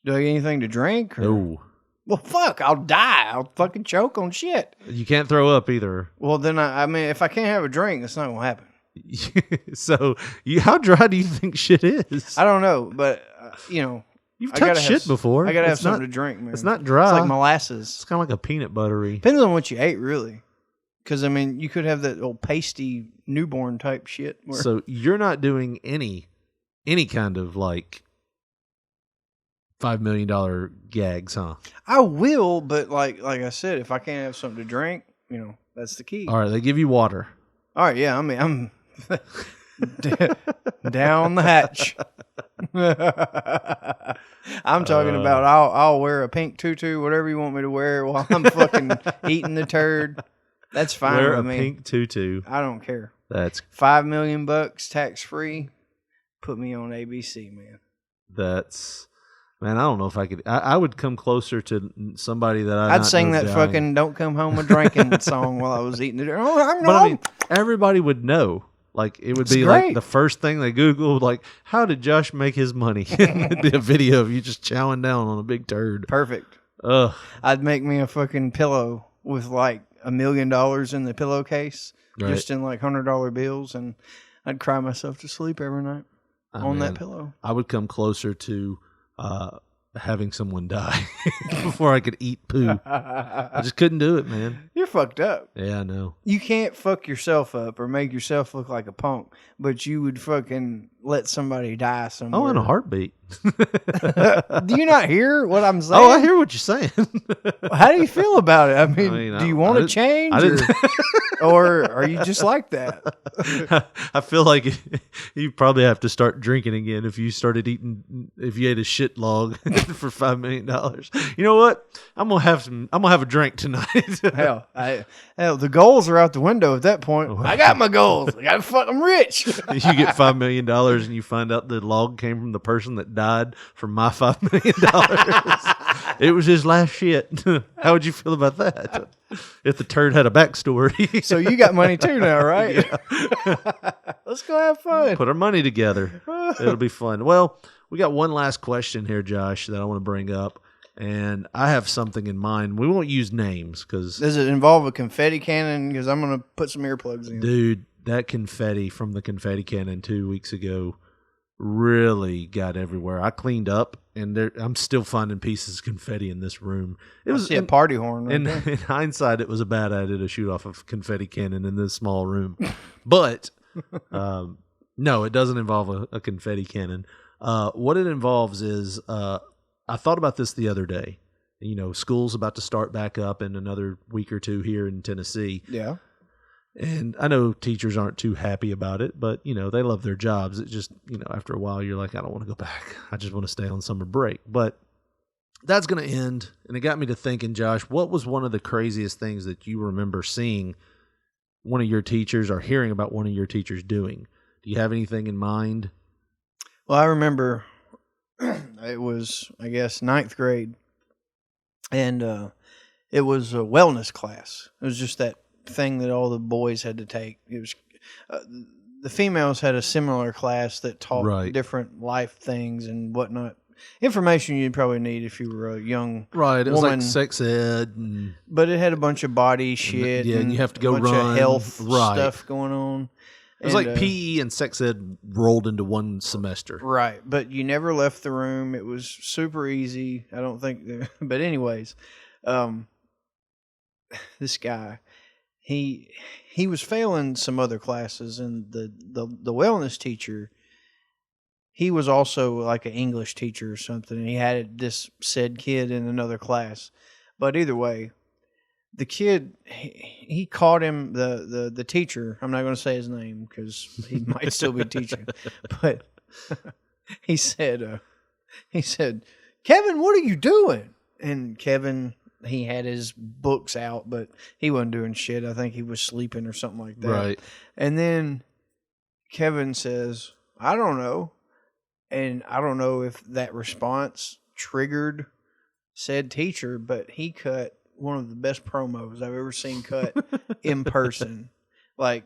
Do I get anything to drink? No. Well, fuck. I'll die. I'll fucking choke on shit. You can't throw up either. Well, then, if I can't have a drink, that's not going to happen. So, how dry do you think shit is? I don't know, but, You've touched shit before. I gotta have something to drink, man. It's not dry. It's like molasses. It's kind of like a peanut buttery. Depends on what you ate, really. Because you could have that old pasty newborn type shit. So you're not doing any kind of like $5 million gags, huh? I will, but like I said, if I can't have something to drink, that's the key. All right, they give you water. All right, yeah. I'm down the hatch. I'm talking about I'll wear a pink tutu, whatever you want me to wear while I'm fucking eating the turd. That's fine Wear with a me. pink tutu. I don't care. That's $5 million tax free. Put me on ABC, man. Man, I don't know if I could. I would come closer to somebody that I'd sing that fucking "Don't Come Home a Drinking" song while I was eating it. But I mean, everybody would know. Like it would be like the first thing they Googled, like how did Josh make his money? It'd be a video of you just chowing down on a big turd. Perfect. Ugh. I'd make me a fucking pillow with like $1 million in the pillowcase, just in like $100 bills, and I'd cry myself to sleep every night on that pillow. I would come closer to having someone die before I could eat poo. I just couldn't do it, man. You're fucked up. Yeah, I know. You can't fuck yourself up or make yourself look like a punk, but you would fucking let somebody die somewhere. Oh, in a heartbeat. Do you not hear what I'm saying? Oh, I hear what you're saying. How do you feel about it? I mean do you want to change? Or are you just like that? I feel like you probably have to start drinking again if you ate a shit log for $5 million. You know what? I'm gonna have a drink tonight. Hell, the goals are out the window at that point. I got my goals. I'm rich. You get $5 million and you find out the log came from the person that died for my $5 million. It was his last shit. How would you feel about that? If the turd had a backstory. So you got money too now, right? Yeah. Let's go have fun. Put our money together. It'll be fun. Well, we got one last question here, Josh, that I want to bring up. And I have something in mind. We won't use names because... Does it involve a confetti cannon? Because I'm going to put some earplugs in. Dude, that confetti from the confetti cannon 2 weeks ago really got everywhere. I cleaned up, and I'm still finding pieces of confetti in this room. It was a party horn. Right in hindsight, it was a bad idea to shoot off a confetti cannon in this small room. But, no, it doesn't involve a confetti cannon. What it involves is, I thought about this the other day. You know, school's about to start back up in another week or two here in Tennessee. Yeah. And I know teachers aren't too happy about it, but, you know, they love their jobs. It just, you know, after a while, you're like, I don't want to go back. I just want to stay on summer break. But that's going to end. And it got me to thinking, Josh, what was one of the craziest things that you remember seeing one of your teachers or hearing about one of your teachers doing? Do you have anything in mind? Well, I remember it was, I guess, 9th grade. And it was a wellness class. It was just that thing that all the boys had to take. It was the females had a similar class that taught different life things and whatnot. Information you'd probably need if you were a young It was woman. like sex ed. But it had a bunch of body shit. And you have to go a bunch run. of health stuff going on. It was like PE and sex ed rolled into one semester. Right. But you never left the room. It was super easy. I don't think. But anyways, this guy, he was failing some other classes, and the wellness teacher, he was also like an English teacher or something, and he had this said kid in another class. But either way, the kid, he caught him, the teacher, I'm not going to say his name because he might still be teaching, but he said, Kevin, what are you doing? And Kevin, he had his books out, but he wasn't doing shit. I think he was sleeping or something like that. Right. And then Kevin says, I don't know. And I don't know if that response triggered said teacher, but he cut one of the best promos I've ever seen cut in person. Like,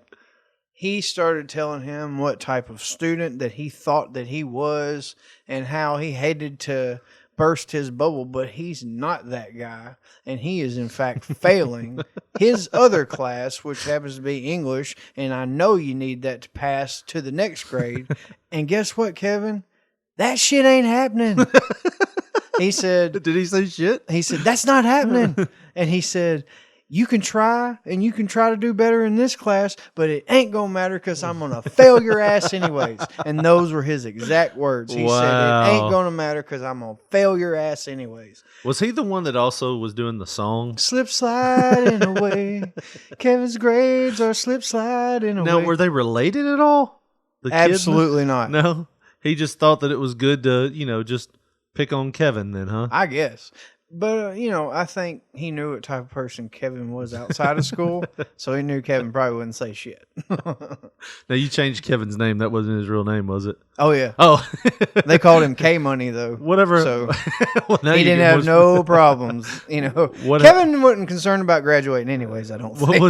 he started telling him what type of student that he thought that he was and how he hated to burst his bubble, but he's not that guy. And he is, in fact, failing his other class, which happens to be English. And I know you need that to pass to the next grade. And guess what, Kevin? That shit ain't happening. He said, did he say shit? He said, that's not happening. And he said, you can try and you can try to do better in this class, but it ain't going to matter because I'm going to fail your ass anyways. And those were his exact words. He said, it ain't going to matter because I'm going to fail your ass anyways. Was he the one that also was doing the song? Slip sliding away. Kevin's grades are slip sliding away. Now, were they related at all? The Absolutely not. No? He just thought that it was good to, you know, just pick on Kevin then, huh? I guess. But, you know, I think he knew what type of person Kevin was outside of school, so he knew Kevin probably wouldn't say shit. Now, you changed Kevin's name. That wasn't his real name, was it? Oh, yeah. Oh. They called him K-Money, though. Whatever. So Well, now he you didn't get have no problems. You know, Kevin wasn't concerned about graduating anyways, I don't think.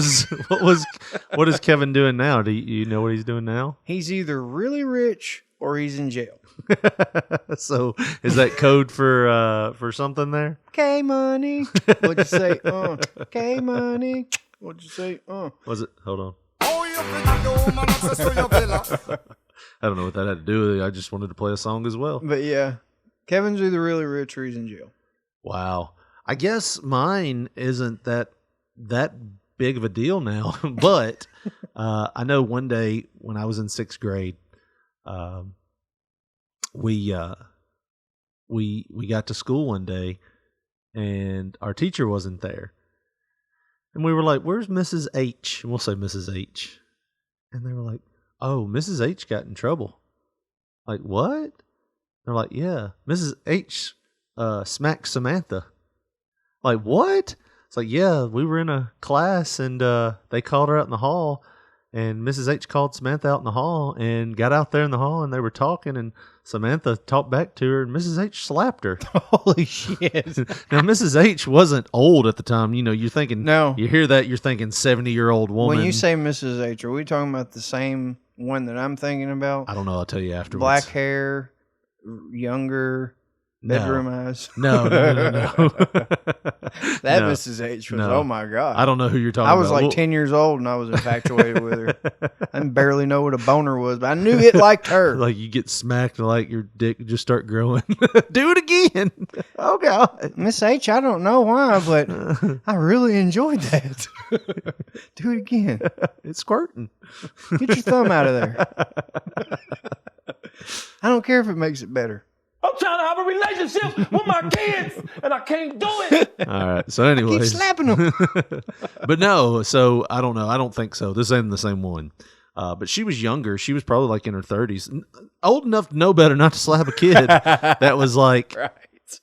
What is Kevin doing now? Do you know what he's doing now? He's either really rich or he's in jail. So is that code for something there? K-Money. What'd you say? K-Money. What'd you say? Was it? Hold on. I don't know what that had to do with it. I just wanted to play a song as well. But yeah, Kevin's either really rich or he's in jail. Wow. I guess mine isn't that big of a deal now, but I know one day when I was in 6th grade, we got to school one day and our teacher wasn't there. And we were like, where's Mrs. H? And we'll say Mrs. H. And they were like, oh, Mrs. H got in trouble. Like, what? They're like, yeah, Mrs. H smacked Samantha. Like, what? It's like, yeah, we were in a class and they called her out in the hall. And Mrs. H called Samantha out in the hall and got out there in the hall and they were talking and Samantha talked back to her and Mrs. H slapped her. Holy shit. Now, Mrs. H wasn't old at the time. You know, you're thinking, no. You hear that, you're thinking 70-year-old woman. When you say Mrs. H, are we talking about the same one that I'm thinking about? I don't know. I'll tell you afterwards. Black hair, younger, bedroom eyes. No. That No. Mrs. H was, oh my God. I don't know who you're talking I was about. like 10 years old and I was infatuated with her. I didn't barely know what a boner was, but I knew it liked her. Like you get smacked and like your dick just start growing. Do it again. Oh God. Miss H, I don't know why, but I really enjoyed that. Do it again. It's squirting. Get your thumb out of there. I don't care if it makes it better. I'm trying to have a relationship with my kids, and I can't do it. All right. So anyways. Keep slapping them. But no, so I don't know. I don't think so. This ain't the same one. But she was younger. She was probably like in her 30s. Old enough to know better not to slap a kid that was like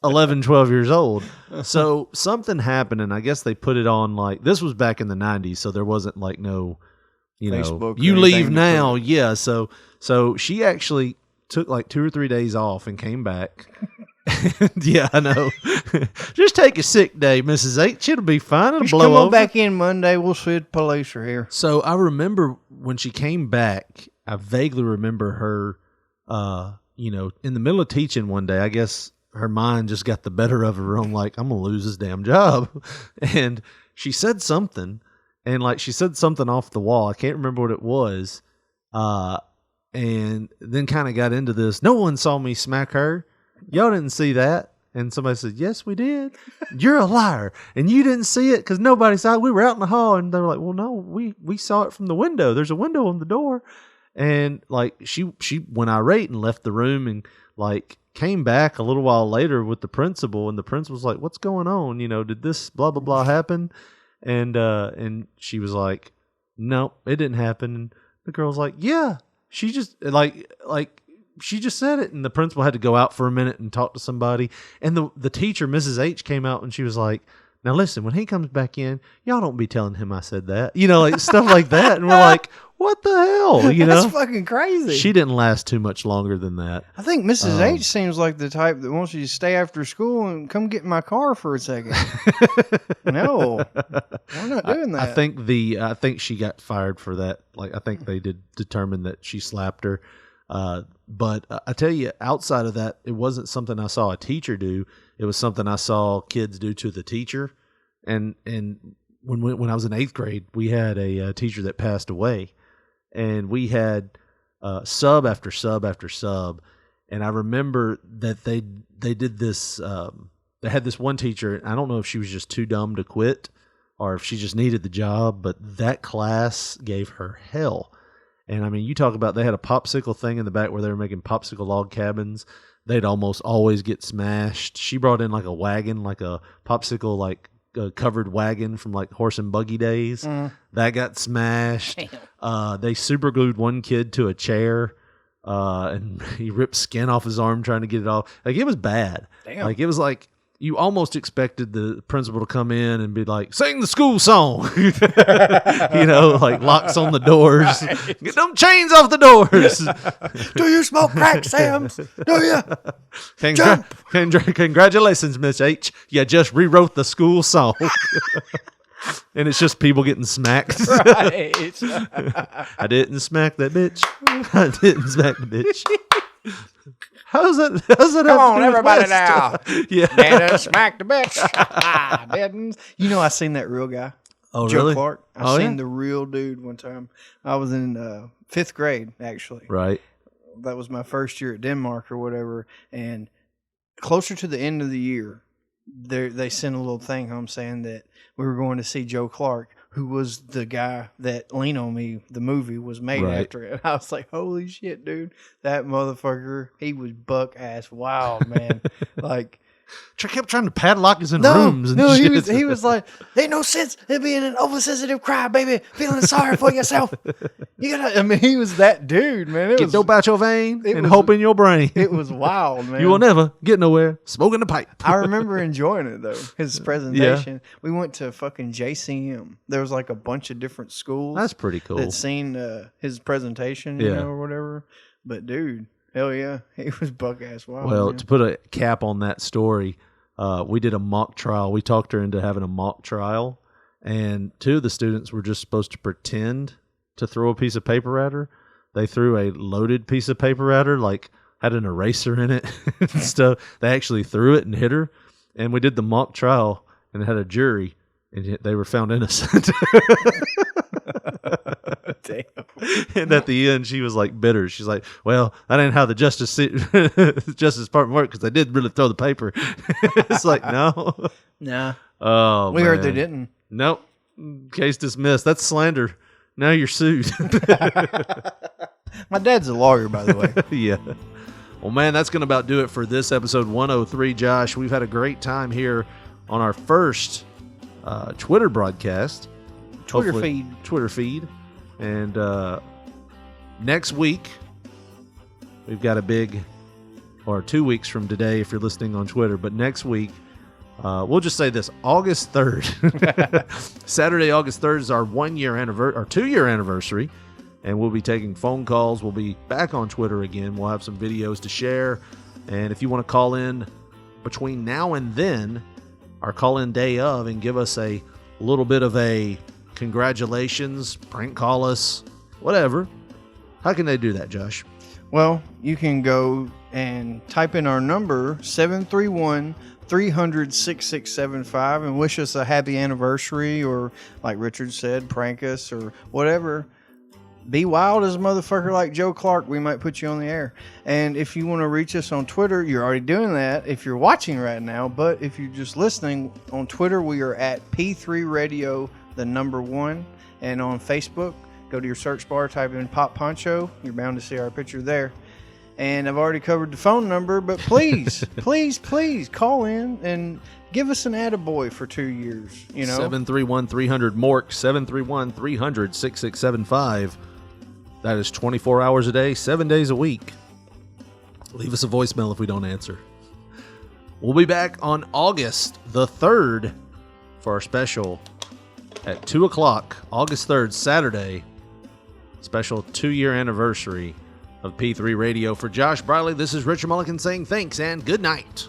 11, 12 years old. So something happened, and I guess they put it on like, this was back in the 90s, so there wasn't like no, Facebook you or leave anything to now. put it. Yeah. So she actually took like 2 or 3 days off and came back. Yeah, I know. Just take a sick day, Mrs. H. It'll be fine. It'll Just blow come on over. back in Monday. We'll see if the police are here. So I remember when she came back, I vaguely remember her, in the middle of teaching one day, I guess her mind just got the better of her on like, I'm going to lose this damn job. And she said something, and like she said something off the wall. I can't remember what it was. And then kind of got into this. No one saw me smack her. Y'all didn't see that. And somebody said, yes, we did. You're a liar. And you didn't see it because nobody saw it. We were out in the hall, and they were like, well, no, we saw it from the window. There's a window on the door. And like she went irate and left the room, and like came back a little while later with the principal, and the principal's like, what's going on? Did this blah, blah, blah happen? And she was like, no, it didn't happen. And the girl's like, yeah, she just she just said it. And the principal had to go out for a minute and talk to somebody. And the teacher, Mrs. H, came out, and she was like, now listen, when he comes back in, y'all don't be telling him I said that. Like stuff like that. And we're like, what the hell? That's fucking crazy. She didn't last too much longer than that. I think Mrs. H seems like the type that wants you to stay after school and come get in my car for a second. No, I'm not doing that. I think she got fired for that. Like, I think they did determine that she slapped her. But I tell you, outside of that, it wasn't something I saw a teacher do. It was something I saw kids do to the teacher. And when I was in 8th grade, we had a teacher that passed away, and we had sub after sub after sub. And I remember that they did this. They had this one teacher. I don't know if she was just too dumb to quit, or if she just needed the job. But that class gave her hell. And I mean, you talk about, they had a popsicle thing in the back where they were making popsicle log cabins. They'd almost always get smashed. She brought in like a wagon, like a popsicle, like covered wagon from like horse and buggy days. That got smashed. They super glued one kid to a chair, and he ripped skin off his arm trying to get it off. Like, it was bad. Damn. Like, it was like, you almost expected the principal to come in and be like, sing the school song. Like locks on the doors. Right. Get them chains off the doors. Do you smoke crack, Sam? Do you? Congratulations, Miss H. You just rewrote the school song. And it's just people getting smacked. Right. I didn't smack that bitch. I didn't smack the bitch. How's that? Come on, everybody now. Yeah. Didn't smack the bitch. I didn't. I seen that real guy. Oh, Joe really? Clark. I seen the real dude one time. I was in 5th grade, actually. Right. That was my first year at Denmark or whatever. And closer to the end of the year, they sent a little thing home saying that we were going to see Joe Clark, who was the guy that Lean on Me, the movie, was made after it. I was like, holy shit, dude. That motherfucker, he was buck ass wild, man. Like, kept trying to padlock us in rooms. And shit. He was like, ain't no sense in being an oversensitive crybaby, feeling sorry for yourself. He was that dude, man. Get dope out your vein and hope in your brain. It was wild, man. You will never get nowhere smoking the pipe. I remember enjoying it, though, his presentation. Yeah. We went to fucking JCM. There was like a bunch of different schools. That's pretty cool. That seen his presentation, or whatever. But, dude. Hell yeah, he was buck ass wild. Well, man. To put a cap on that story, we did a mock trial. We talked her into having a mock trial, and 2 of the students were just supposed to pretend to throw a piece of paper at her. They threw a loaded piece of paper at her, like had an eraser in it and stuff. They actually threw it and hit her, and we did the mock trial, and it had a jury, and they were found innocent. Damn. And at the end, she was like bitter. She's like, "Well, that ain't how the Justice Department worked, because they did really throw the paper." It's like, no, nah. Oh, we heard they didn't. Nope. Case dismissed. That's slander. Now you're sued. My dad's a lawyer, by the way. Yeah. Well, man, that's going to about do it for this episode 103, Josh. We've had a great time here on our first Twitter broadcast. Twitter feed. And next week, we've got a big, or 2 weeks from today if you're listening on Twitter, but next week, we'll just say this, August 3rd. Saturday, August 3rd is our 1 year anniversary, or 2 year anniversary. And we'll be taking phone calls. We'll be back on Twitter again. We'll have some videos to share. And if you want to call in between now and then, our call-in day of, and give us a little bit of a congratulations, prank call us, whatever, how can they do that, Josh? Well, you can go and type in our number, 731-300-6675, and wish us a happy anniversary, or like Richard said, prank us or whatever. Be wild as a motherfucker like Joe Clark. We might put you on the air. And if you want to reach us on Twitter, you're already doing that if you're watching right now. But if you're just listening on Twitter, we are at P3 Radio, the number 1. And on Facebook, go to your search bar, type in Pop Poncho. You're bound to see our picture there. And I've already covered the phone number, but please, please call in and give us an attaboy for 2 years. 731-300-MORK, 731-300-6675. That is 24 hours a day, 7 days a week. Leave us a voicemail if we don't answer. We'll be back on August the 3rd for our special at 2 o'clock, August 3rd, Saturday. Special 2 year anniversary of P3 Radio. For Josh Briley, this is Richard Mulligan saying thanks and good night.